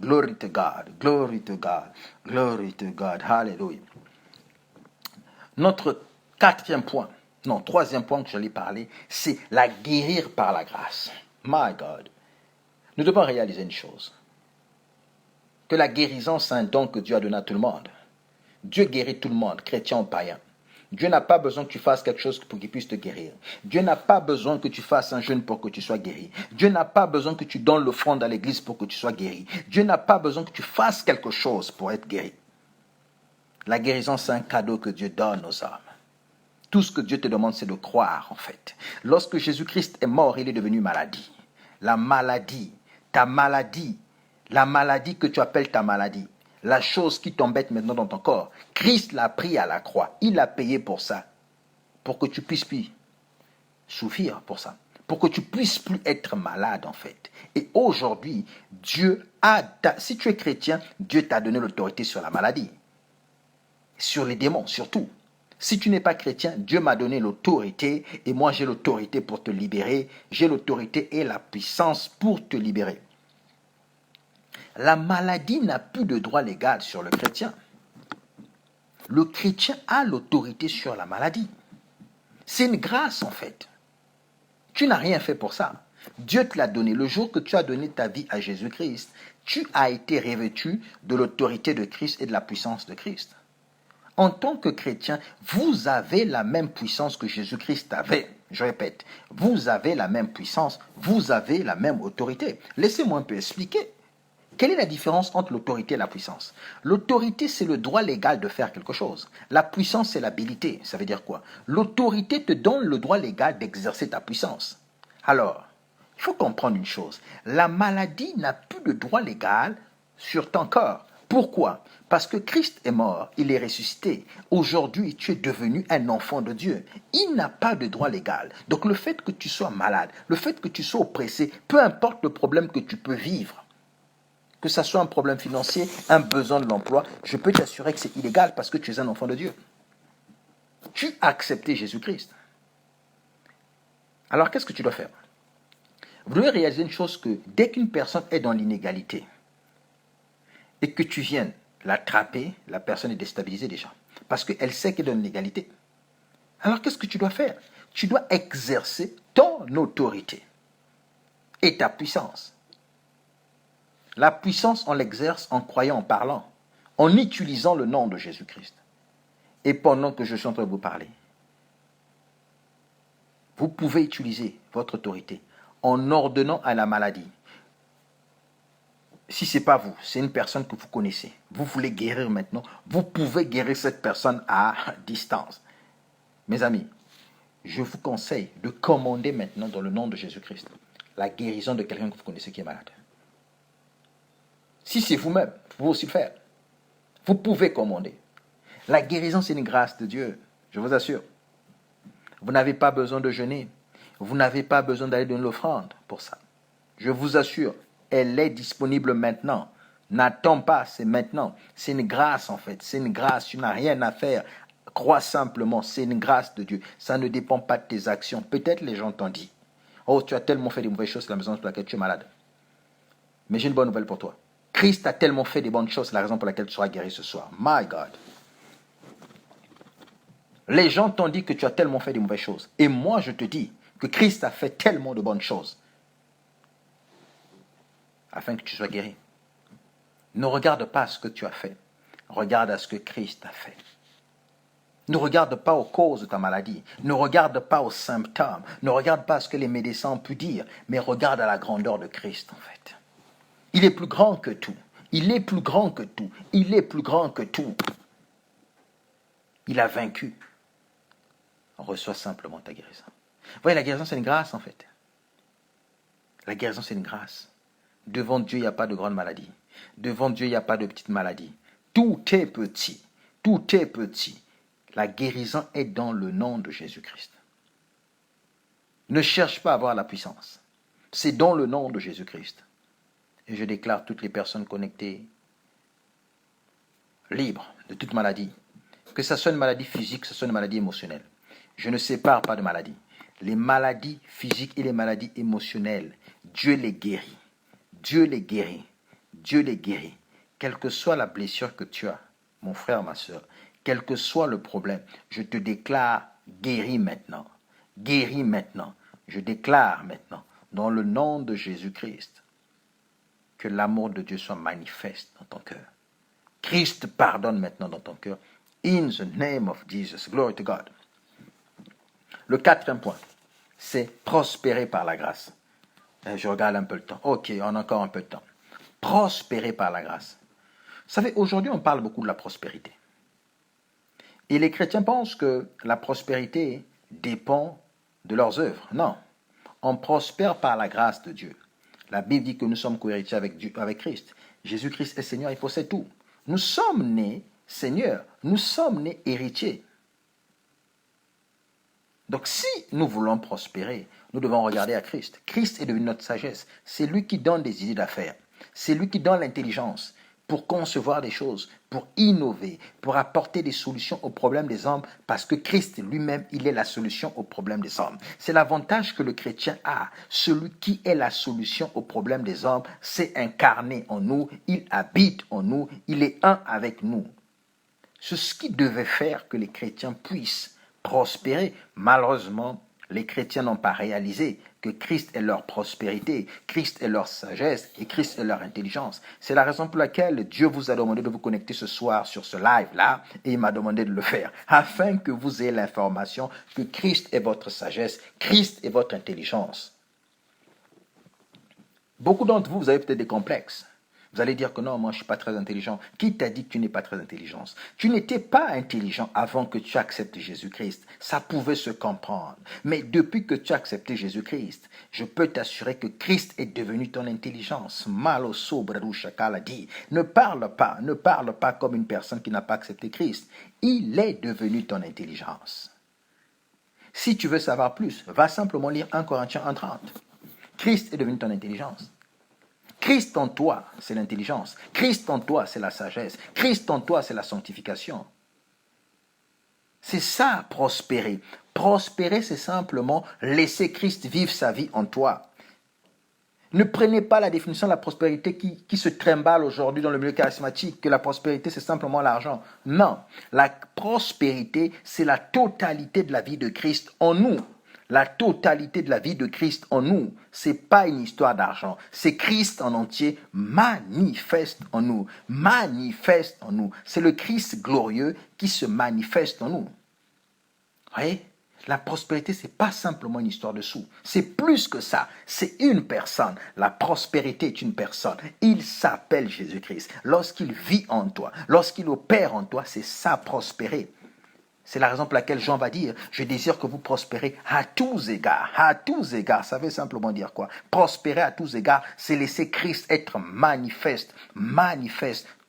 Glory to God. Glory to God. Glory to God. Hallelujah. Notre troisième point que j'allais parler, c'est la guérir par la grâce. My God. Nous devons réaliser une chose. Que la guérison, c'est un don que Dieu a donné à tout le monde. Dieu guérit tout le monde, chrétien ou païen. Dieu n'a pas besoin que tu fasses quelque chose pour qu'il puisse te guérir. Dieu n'a pas besoin que tu fasses un jeûne pour que tu sois guéri. Dieu n'a pas besoin que tu donnes l'offrande à l'église pour que tu sois guéri. Dieu n'a pas besoin que tu fasses quelque chose pour être guéri. La guérison, c'est un cadeau que Dieu donne aux hommes. Tout ce que Dieu te demande, c'est de croire, en fait. Lorsque Jésus-Christ est mort, il est devenu maladie. La maladie, ta maladie, la maladie que tu appelles ta maladie, la chose qui t'embête maintenant dans ton corps, Christ l'a pris à la croix. Il a payé pour ça, pour que tu puisses plus souffrir pour ça, pour que tu puisses plus être malade, en fait. Et aujourd'hui, si tu es chrétien, Dieu t'a donné l'autorité sur la maladie, sur les démons, surtout. Si tu n'es pas chrétien, Dieu m'a donné l'autorité et moi j'ai l'autorité pour te libérer. J'ai l'autorité et la puissance pour te libérer. La maladie n'a plus de droit légal sur le chrétien. Le chrétien a l'autorité sur la maladie. C'est une grâce en fait. Tu n'as rien fait pour ça. Dieu te l'a donné. Le jour que tu as donné ta vie à Jésus-Christ, tu as été revêtu de l'autorité de Christ et de la puissance de Christ. En tant que chrétien, vous avez la même puissance que Jésus-Christ avait. Je répète, vous avez la même puissance, vous avez la même autorité. Laissez-moi un peu expliquer. Quelle est la différence entre l'autorité et la puissance? L'autorité, c'est le droit légal de faire quelque chose. La puissance, c'est l'habilité. Ça veut dire quoi? L'autorité te donne le droit légal d'exercer ta puissance. Alors, il faut comprendre une chose. La maladie n'a plus de droit légal sur ton corps. Pourquoi? Parce que Christ est mort, il est ressuscité. Aujourd'hui, tu es devenu un enfant de Dieu. Il n'a pas de droit légal. Donc le fait que tu sois malade, le fait que tu sois oppressé, peu importe le problème que tu peux vivre, que ce soit un problème financier, un besoin de l'emploi, je peux t'assurer que c'est illégal parce que tu es un enfant de Dieu. Tu as accepté Jésus-Christ. Alors qu'est-ce que tu dois faire? Vous devez réaliser une chose que dès qu'une personne est dans l'inégalité, et que tu viennes l'attraper, la personne est déstabilisée déjà. Parce qu'elle sait qu'elle est dans l'égalité. Alors qu'est-ce que tu dois faire? Tu dois exercer ton autorité et ta puissance. La puissance, on l'exerce en croyant, en parlant, en utilisant le nom de Jésus-Christ. Et pendant que je suis en train de vous parler, vous pouvez utiliser votre autorité en ordonnant à la maladie. Si ce n'est pas vous, c'est une personne que vous connaissez, vous voulez guérir maintenant, vous pouvez guérir cette personne à distance. Mes amis, je vous conseille de commander maintenant dans le nom de Jésus-Christ la guérison de quelqu'un que vous connaissez qui est malade. Si c'est vous-même, vous pouvez aussi le faire. Vous pouvez commander. La guérison, c'est une grâce de Dieu, je vous assure. Vous n'avez pas besoin de jeûner. Vous n'avez pas besoin d'aller donner l'offrande pour ça. Je vous assure. Elle est disponible maintenant. N'attends pas, c'est maintenant. C'est une grâce en fait. C'est une grâce. Tu n'as rien à faire. Crois simplement, c'est une grâce de Dieu. Ça ne dépend pas de tes actions. Peut-être les gens t'ont dit, oh, tu as tellement fait des mauvaises choses, c'est la maison pour laquelle tu es malade. Mais j'ai une bonne nouvelle pour toi. Christ a tellement fait des bonnes choses, c'est la raison pour laquelle tu seras guéri ce soir. My God. Les gens t'ont dit que tu as tellement fait des mauvaises choses. Et moi, je te dis que Christ a fait tellement de bonnes choses afin que tu sois guéri. Ne regarde pas ce que tu as fait. Regarde à ce que Christ a fait. Ne regarde pas aux causes de ta maladie. Ne regarde pas aux symptômes. Ne regarde pas à ce que les médecins ont pu dire. Mais regarde à la grandeur de Christ, en fait. Il est plus grand que tout. Il est plus grand que tout. Il est plus grand que tout. Il a vaincu. Reçois simplement ta guérison. Vous voyez, la guérison, c'est une grâce, en fait. La guérison, c'est une grâce. Devant Dieu, il n'y a pas de grande maladie. Devant Dieu, il n'y a pas de petite maladie. Tout est petit. Tout est petit. La guérison est dans le nom de Jésus-Christ. Ne cherche pas à avoir la puissance. C'est dans le nom de Jésus-Christ. Et je déclare toutes les personnes connectées libres de toute maladie. Que ce soit une maladie physique, que ce soit une maladie émotionnelle. Je ne sépare pas de maladies. Les maladies physiques et les maladies émotionnelles, Dieu les guérit. Dieu les guérit. Dieu les guérit. Quelle que soit la blessure que tu as, mon frère, ma soeur, quel que soit le problème, je te déclare guéri maintenant. Guéri maintenant. Je déclare maintenant, dans le nom de Jésus-Christ, que l'amour de Dieu soit manifeste dans ton cœur. Christ pardonne maintenant dans ton cœur. In the name of Jesus. Glory to God. Le quatrième point, c'est prospérer par la grâce. Je regarde un peu le temps. Ok, on a encore un peu de temps. Prospérer par la grâce. Vous savez, aujourd'hui, on parle beaucoup de la prospérité. Et les chrétiens pensent que la prospérité dépend de leurs œuvres. Non, on prospère par la grâce de Dieu. La Bible dit que nous sommes co-héritiers avec Christ. Jésus-Christ est Seigneur, il possède tout. Nous sommes nés Seigneurs, nous sommes nés héritiers. Donc si nous voulons prospérer, nous devons regarder à Christ. Christ est devenu notre sagesse. C'est lui qui donne des idées d'affaires. C'est lui qui donne l'intelligence pour concevoir des choses, pour innover, pour apporter des solutions aux problèmes des hommes, parce que Christ lui-même, il est la solution aux problèmes des hommes. C'est l'avantage que le chrétien a. Celui qui est la solution aux problèmes des hommes, c'est incarné en nous, il habite en nous, il est un avec nous. C'est ce qui devait faire que les chrétiens puissent prospérer. Malheureusement, les chrétiens n'ont pas réalisé que Christ est leur prospérité, Christ est leur sagesse et Christ est leur intelligence. C'est la raison pour laquelle Dieu vous a demandé de vous connecter ce soir sur ce live-là et il m'a demandé de le faire, afin que vous ayez l'information que Christ est votre sagesse, Christ est votre intelligence. Beaucoup d'entre vous, vous avez peut-être des complexes. Vous allez dire que non, moi je ne suis pas très intelligent. Qui t'a dit que tu n'es pas très intelligent? Tu n'étais pas intelligent avant que tu acceptes Jésus-Christ. Ça pouvait se comprendre. Mais depuis que tu as accepté Jésus-Christ, je peux t'assurer que Christ est devenu ton intelligence. Malo Sobradou Chakal a dit, ne parle pas comme une personne qui n'a pas accepté Christ. Il est devenu ton intelligence. Si tu veux savoir plus, va simplement lire 1 Corinthiens 1,30. Christ est devenu ton intelligence. Christ en toi, c'est l'intelligence. Christ en toi, c'est la sagesse. Christ en toi, c'est la sanctification. C'est ça, prospérer. Prospérer, c'est simplement laisser Christ vivre sa vie en toi. Ne prenez pas la définition de la prospérité qui se trimballe aujourd'hui dans le milieu charismatique, que la prospérité, c'est simplement l'argent. Non, la prospérité, c'est la totalité de la vie de Christ en nous. La totalité de la vie de Christ en nous, c'est pas une histoire d'argent. C'est Christ en entier manifeste en nous. Manifeste en nous. C'est le Christ glorieux qui se manifeste en nous. Vous voyez? La prospérité, c'est pas simplement une histoire de sous. C'est plus que ça. C'est une personne. La prospérité est une personne. Il s'appelle Jésus-Christ. Lorsqu'il vit en toi, lorsqu'il opère en toi, c'est ça prospérer. C'est la raison pour laquelle Jean va dire, je désire que vous prospérez à tous égards. À tous égards, ça veut simplement dire quoi? Prospérer à tous égards, c'est laisser Christ être manifeste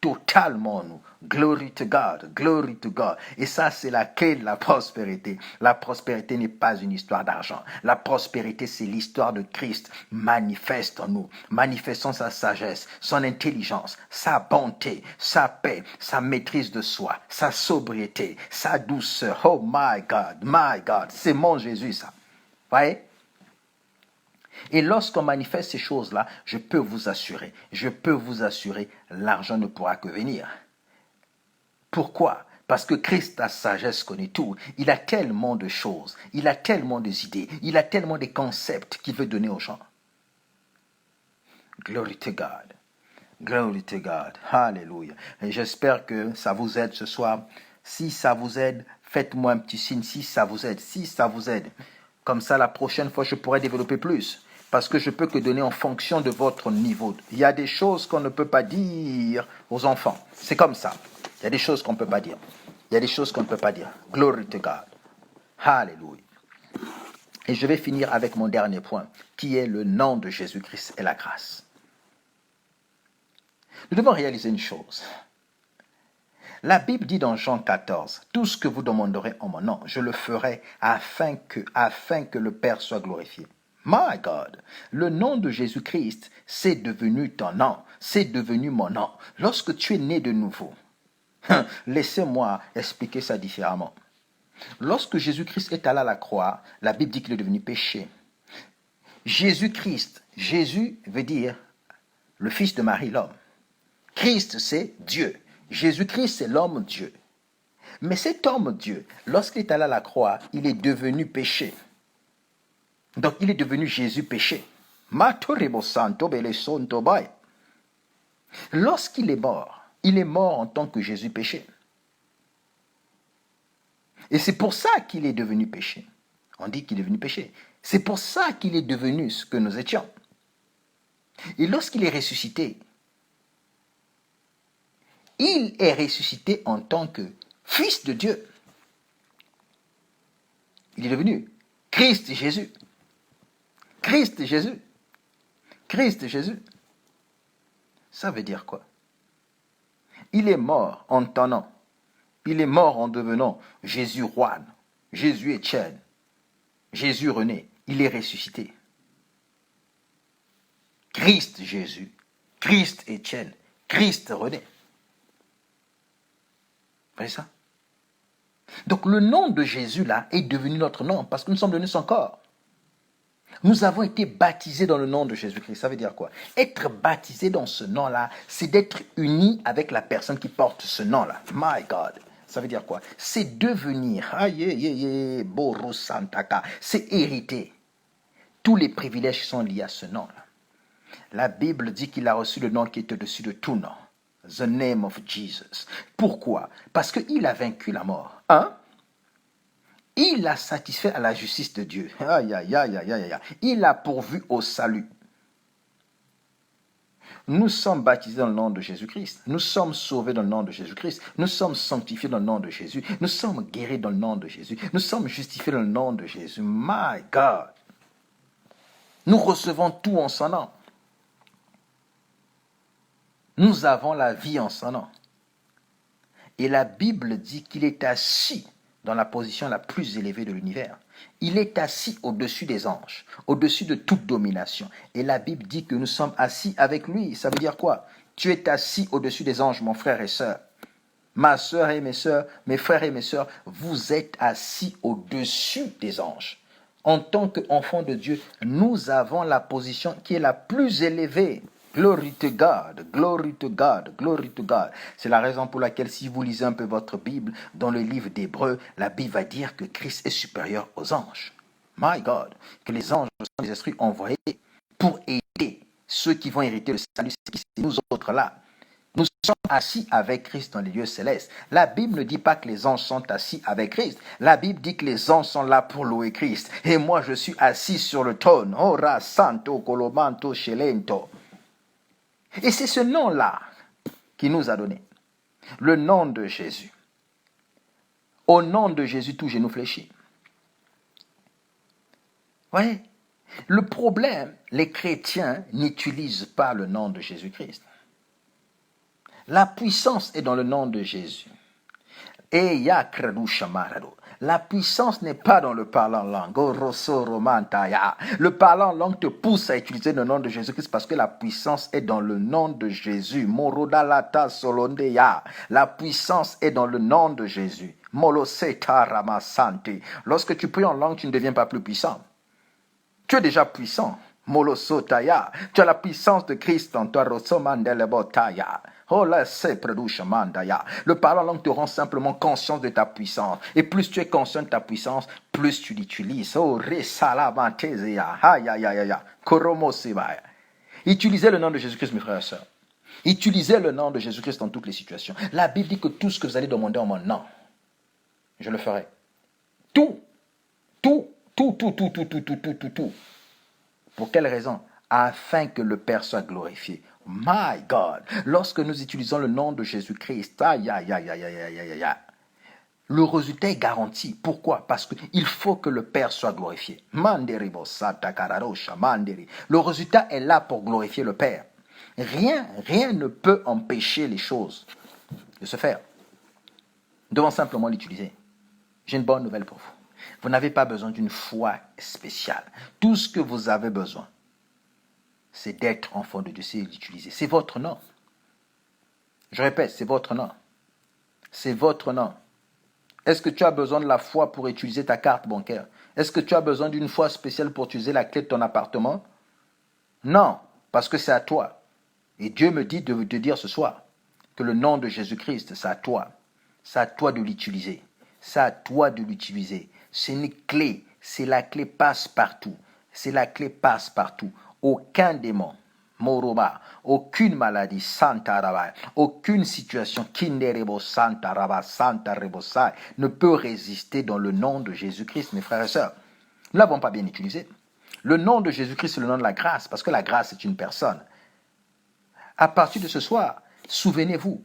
totalement en nous. Glory to God, glory to God. Et ça, c'est la clé de la prospérité. La prospérité n'est pas une histoire d'argent. La prospérité, c'est l'histoire de Christ manifeste en nous, manifestant sa sagesse, son intelligence, sa bonté, sa paix, sa maîtrise de soi, sa sobriété, sa douceur. Oh my God, c'est mon Jésus, ça. Voyez? Et lorsqu'on manifeste ces choses-là, je peux vous assurer, l'argent ne pourra que venir. Pourquoi? Parce que Christ, la sagesse, connaît tout. Il a tellement de choses, il a tellement d'idées, il a tellement de concepts qu'il veut donner aux gens. Glory to God. Glory to God. Hallelujah. Et j'espère que ça vous aide ce soir. Si ça vous aide, faites-moi un petit signe. Si ça vous aide. Comme ça, la prochaine fois, je pourrai développer plus. Parce que je peux que donner en fonction de votre niveau. Il y a des choses qu'on ne peut pas dire aux enfants. C'est comme ça. Il y a des choses qu'on ne peut pas dire. Glory to God. Hallelujah. Et je vais finir avec mon dernier point, qui est le nom de Jésus-Christ et la grâce. Nous devons réaliser une chose. La Bible dit dans Jean 14, « Tout ce que vous demanderez en mon nom, je le ferai afin que le Père soit glorifié. » My God, le nom de Jésus-Christ, c'est devenu ton nom, c'est devenu mon nom. Lorsque tu es né de nouveau, laissez-moi expliquer ça différemment. Lorsque Jésus-Christ est allé à la croix, la Bible dit qu'il est devenu péché. Jésus-Christ, Jésus veut dire le fils de Marie, l'homme. Christ, c'est Dieu. Jésus-Christ, c'est l'homme Dieu. Mais cet homme Dieu, lorsqu'il est allé à la croix, il est devenu péché. Donc, il est devenu Jésus péché. Lorsqu'il est mort en tant que Jésus péché. Et c'est pour ça qu'il est devenu péché. On dit qu'il est devenu péché. C'est pour ça qu'il est devenu ce que nous étions. Et lorsqu'il est ressuscité, il est ressuscité en tant que Fils de Dieu. Il est devenu Christ Jésus. Christ Jésus. Christ Jésus. Ça veut dire quoi? Il est mort en ton nom. Il est mort en devenant Jésus Juan, Jésus Étienne, Jésus René. Il est ressuscité. Christ Jésus, Christ Étienne, Christ René. Vous voyez ça? Donc le nom de Jésus là est devenu notre nom parce que nous sommes devenus son corps. Nous avons été baptisés dans le nom de Jésus-Christ. Ça veut dire quoi? Être baptisé dans ce nom-là, c'est d'être uni avec la personne qui porte ce nom-là. My God. Ça veut dire quoi? C'est devenir, c'est hériter. Tous les privilèges sont liés à ce nom-là. La Bible dit qu'il a reçu le nom qui est au-dessus de tout nom. The name of Jesus. Pourquoi? Parce qu'il a vaincu la mort. Il a satisfait à la justice de Dieu. Il a pourvu au salut. Nous sommes baptisés dans le nom de Jésus-Christ. Nous sommes sauvés dans le nom de Jésus-Christ. Nous sommes sanctifiés dans le nom de Jésus. Nous sommes guéris dans le nom de Jésus. Nous sommes justifiés dans le nom de Jésus. My God. Nous recevons tout en son nom. Nous avons la vie en son nom. Et la Bible dit qu'il est assis dans la position la plus élevée de l'univers. Il est assis au-dessus des anges, au-dessus de toute domination. Et la Bible dit que nous sommes assis avec lui. Ça veut dire quoi? Tu es assis au-dessus des anges, mon frère et sœur. Ma sœur et mes sœurs, mes frères et mes sœurs, vous êtes assis au-dessus des anges. En tant qu'enfants de Dieu, nous avons la position qui est la plus élevée. Glory to God, glory to God, glory to God. C'est la raison pour laquelle si vous lisez un peu votre Bible, dans le livre d'Hébreux, la Bible va dire que Christ est supérieur aux anges. My God, que les anges sont des esprits envoyés pour aider ceux qui vont hériter le salut, c'est nous autres là. Nous sommes assis avec Christ dans les lieux célestes. La Bible ne dit pas que les anges sont assis avec Christ. La Bible dit que les anges sont là pour louer Christ. Et moi, je suis assis sur le trône. Ora santo colomanto scelento. Et c'est ce nom-là qui nous a donné. Le nom de Jésus. Au nom de Jésus, tout genou fléchit. Vous voyez? Le problème, les chrétiens n'utilisent pas le nom de Jésus-Christ. La puissance est dans le nom de Jésus. La puissance n'est pas dans le parlant langue. Le parlant langue te pousse à utiliser le nom de Jésus-Christ parce que la puissance est dans le nom de Jésus. La puissance est dans le nom de Jésus. Lorsque tu pries en langue, tu ne deviens pas plus puissant. Tu es déjà puissant. Molosotaya. Tu as la puissance de Christ en toi. Le parlant en langue te rend simplement conscient de ta puissance. Et plus tu es conscient de ta puissance, plus tu l'utilises. Utilisez le nom de Jésus-Christ, mes frères et sœurs. Utilisez le nom de Jésus-Christ dans toutes les situations. La Bible dit que tout ce que vous allez demander en mon nom, je le ferai. Tout. Pour quelle raison? Afin que le Père soit glorifié. My God, lorsque nous utilisons le nom de Jésus-Christ, le résultat est garanti. Pourquoi? Parce qu'il faut que le Père soit glorifié. Le résultat est là pour glorifier le Père. Rien ne peut empêcher les choses de se faire. Nous devons simplement l'utiliser. J'ai une bonne nouvelle pour vous. Vous n'avez pas besoin d'une foi spéciale. Tout ce que vous avez besoin, c'est d'être enfant de Dieu, c'est l'utiliser. C'est votre nom. Je répète, c'est votre nom. C'est votre nom. Est-ce que tu as besoin de la foi pour utiliser ta carte bancaire? Est-ce que tu as besoin d'une foi spéciale pour utiliser la clé de ton appartement? Non, parce que c'est à toi. Et Dieu me dit de te dire ce soir que le nom de Jésus-Christ, c'est à toi. C'est à toi de l'utiliser. C'est à toi de l'utiliser. C'est une clé. C'est la clé passe-partout. C'est la clé passe-partout. Aucun démon, Moroba, aucune maladie, Santa Rabai, aucune situation, Kinderebo Santa Raba, Santa Rebosai, ne peut résister dans le nom de Jésus-Christ, mes frères et sœurs. Nous ne l'avons pas bien utilisé. Le nom de Jésus-Christ, c'est le nom de la grâce, parce que la grâce est une personne. À partir de ce soir, souvenez-vous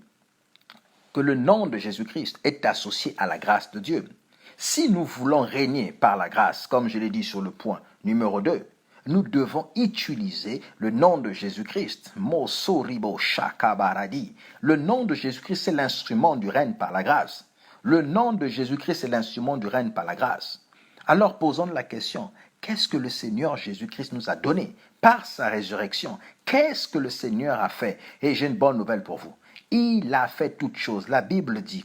que le nom de Jésus-Christ est associé à la grâce de Dieu. Si nous voulons régner par la grâce, comme je l'ai dit sur le point numéro 2, nous devons utiliser le nom de Jésus-Christ. Mosoribo Shakabaradi. Le nom de Jésus-Christ, c'est l'instrument du règne par la grâce. Le nom de Jésus-Christ, c'est l'instrument du règne par la grâce. Alors posons la question, qu'est-ce que le Seigneur Jésus-Christ nous a donné par sa résurrection? Qu'est-ce que le Seigneur a fait? Et j'ai une bonne nouvelle pour vous. Il a fait toutes choses. La Bible dit,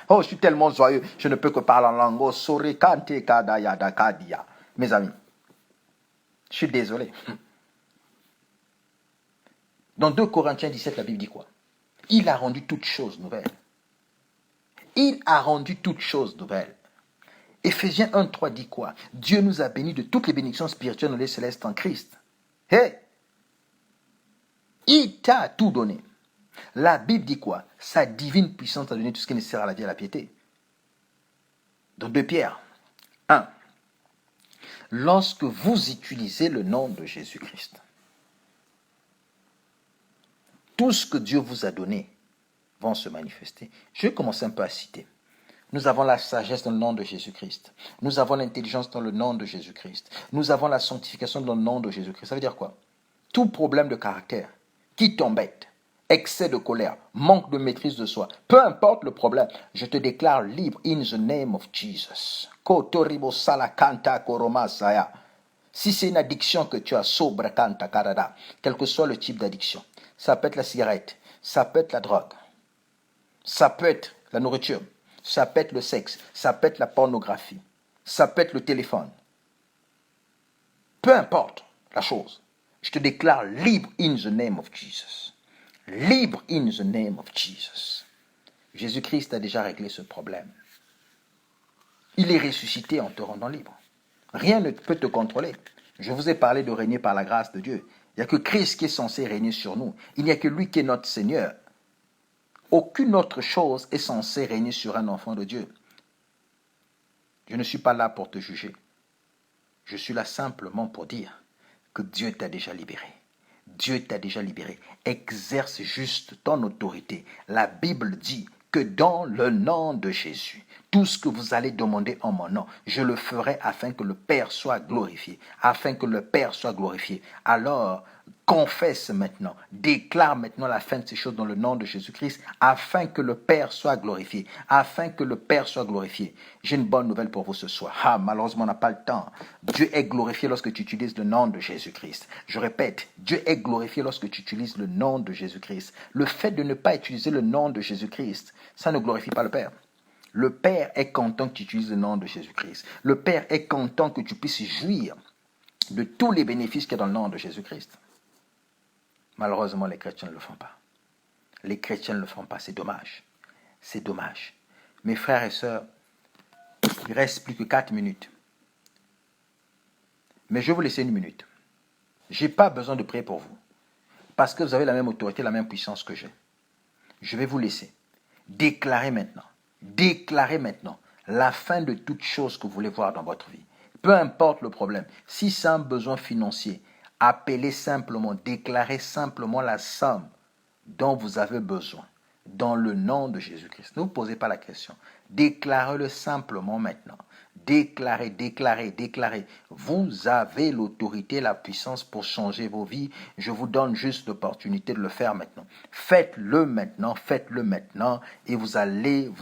oh, je suis tellement joyeux, je ne peux que parler en langue. Mes amis, je suis désolé. Dans 2 Corinthiens 17, la Bible dit quoi? Il a rendu toutes choses nouvelles. Il a rendu toutes choses nouvelles. Éphésiens 1:3 dit quoi? Dieu nous a bénis de toutes les bénédictions spirituelles dans les célestes en Christ. Hey! Il t'a tout donné. La Bible dit quoi? Sa divine puissance a donné tout ce qui est nécessaire à la vie et à la piété. Dans 2 Pierre 1. Lorsque vous utilisez le nom de Jésus-Christ, tout ce que Dieu vous a donné va se manifester. Je vais commencer un peu à citer. Nous avons la sagesse dans le nom de Jésus-Christ. Nous avons l'intelligence dans le nom de Jésus-Christ. Nous avons la sanctification dans le nom de Jésus-Christ. Ça veut dire quoi? Tout problème de caractère qui t'embête, excès de colère, manque de maîtrise de soi, peu importe le problème, je te déclare libre in the name of Jesus. Si c'est une addiction que tu as, sobre kanta karada, quel que soit le type d'addiction, ça peut être la cigarette, ça peut être la drogue, ça peut être la nourriture, ça peut être le sexe, ça peut être la pornographie, ça peut être le téléphone. Peu importe la chose, je te déclare libre in the name of Jesus. Libre in the name of Jesus. Jésus-Christ a déjà réglé ce problème. Il est ressuscité en te rendant libre. Rien ne peut te contrôler. Je vous ai parlé de régner par la grâce de Dieu. Il n'y a que Christ qui est censé régner sur nous. Il n'y a que lui qui est notre Seigneur. Aucune autre chose est censée régner sur un enfant de Dieu. Je ne suis pas là pour te juger. Je suis là simplement pour dire que Dieu t'a déjà libéré. Dieu t'a déjà libéré. Exerce juste ton autorité. La Bible dit que dans le nom de Jésus, tout ce que vous allez demander en mon nom, je le ferai afin que le Père soit glorifié, afin que le Père soit glorifié. Alors, confesse maintenant, déclare maintenant la fin de ces choses dans le nom de Jésus-Christ, afin que le Père soit glorifié, afin que le Père soit glorifié. J'ai une bonne nouvelle pour vous ce soir. Malheureusement, on n'a pas le temps. Dieu est glorifié lorsque tu utilises le nom de Jésus-Christ. Je répète, Dieu est glorifié lorsque tu utilises le nom de Jésus-Christ. Le fait de ne pas utiliser le nom de Jésus-Christ, ça ne glorifie pas le Père. Le Père est content que tu utilises le nom de Jésus-Christ. Le Père est content que tu puisses jouir de tous les bénéfices qu'il y a dans le nom de Jésus-Christ. Malheureusement, les chrétiens ne le font pas. Les chrétiens ne le font pas. C'est dommage. C'est dommage. Mes frères et sœurs, il ne reste plus que 4 minutes. Mais je vais vous laisser 1 minute. Je n'ai pas besoin de prier pour vous. Parce que vous avez la même autorité, la même puissance que j'ai. Je vais vous laisser. Déclarez maintenant la fin de toute chose que vous voulez voir dans votre vie. Peu importe le problème. Si c'est un besoin financier, appelez simplement, déclarez simplement la somme dont vous avez besoin dans le nom de Jésus-Christ. Ne vous posez pas la question. Déclarez-le simplement maintenant. Déclarez, déclarez, déclarez. Vous avez l'autorité, la puissance pour changer vos vies. Je vous donne juste l'opportunité de le faire maintenant. Faites-le maintenant et vous allez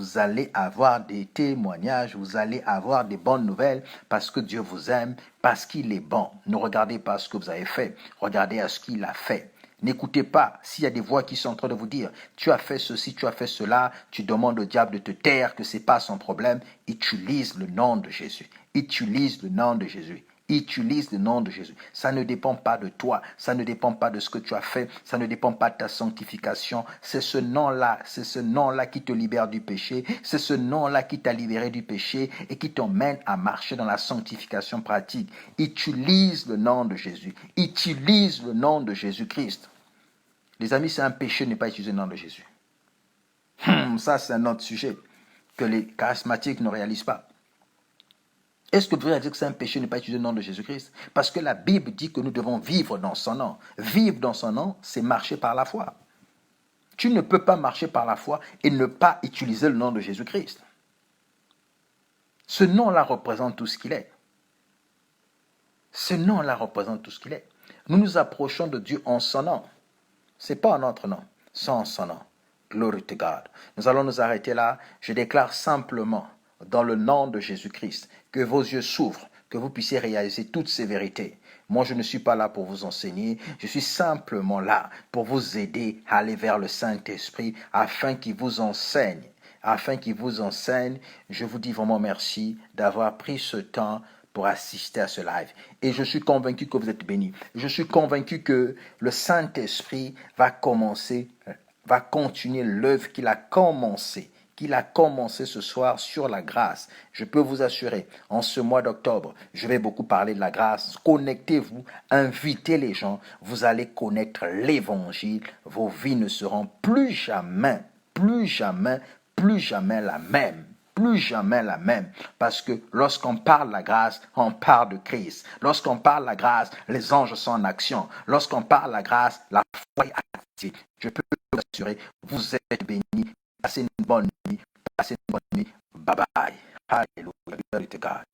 avoir des témoignages, vous allez avoir des bonnes nouvelles parce que Dieu vous aime, parce qu'il est bon. Ne regardez pas ce que vous avez fait, regardez à ce qu'il a fait. N'écoutez pas s'il y a des voix qui sont en train de vous dire « Tu as fait ceci, tu as fait cela », tu demandes au diable de te taire, que ce n'est pas son problème. Utilise le nom de Jésus. Utilise le nom de Jésus. Utilise le nom de Jésus. Ça ne dépend pas de toi, ça ne dépend pas de ce que tu as fait, ça ne dépend pas de ta sanctification. C'est ce nom-là qui te libère du péché, c'est ce nom-là qui t'a libéré du péché et qui t'emmène à marcher dans la sanctification pratique. Utilise le nom de Jésus. Utilise le nom de Jésus-Christ. Les amis, c'est un péché de ne pas utiliser le nom de Jésus. Ça, c'est un autre sujet que les charismatiques ne réalisent pas. Est-ce que vous voulez dire que c'est un péché de ne pas utiliser le nom de Jésus-Christ? Parce que la Bible dit que nous devons vivre dans son nom. Vivre dans son nom, c'est marcher par la foi. Tu ne peux pas marcher par la foi et ne pas utiliser le nom de Jésus-Christ. Ce nom-là représente tout ce qu'il est. Ce nom-là représente tout ce qu'il est. Nous nous approchons de Dieu en son nom. Ce n'est pas en notre nom, c'est en son nom. Glory to God. Nous allons nous arrêter là. Je déclare simplement, dans le nom de Jésus-Christ, que vos yeux s'ouvrent, que vous puissiez réaliser toutes ces vérités. Moi, je ne suis pas là pour vous enseigner. Je suis simplement là pour vous aider à aller vers le Saint-Esprit afin qu'il vous enseigne. Je vous dis vraiment merci d'avoir pris ce temps pour assister à ce live. Et je suis convaincu que vous êtes bénis. Je suis convaincu que le Saint-Esprit va continuer l'œuvre qu'il a commencé ce soir sur la grâce. Je peux vous assurer, en ce mois d'octobre, je vais beaucoup parler de la grâce. Connectez-vous, invitez les gens, vous allez connaître l'évangile. Vos vies ne seront plus jamais la même. Plus jamais la même. Parce que lorsqu'on parle de la grâce, on parle de Christ. Lorsqu'on parle de la grâce, les anges sont en action. Lorsqu'on parle de la grâce, la foi est active. Je peux vous assurer, vous êtes bénis. Passez une bonne nuit. Bye bye. Hallelujah. Glory to God.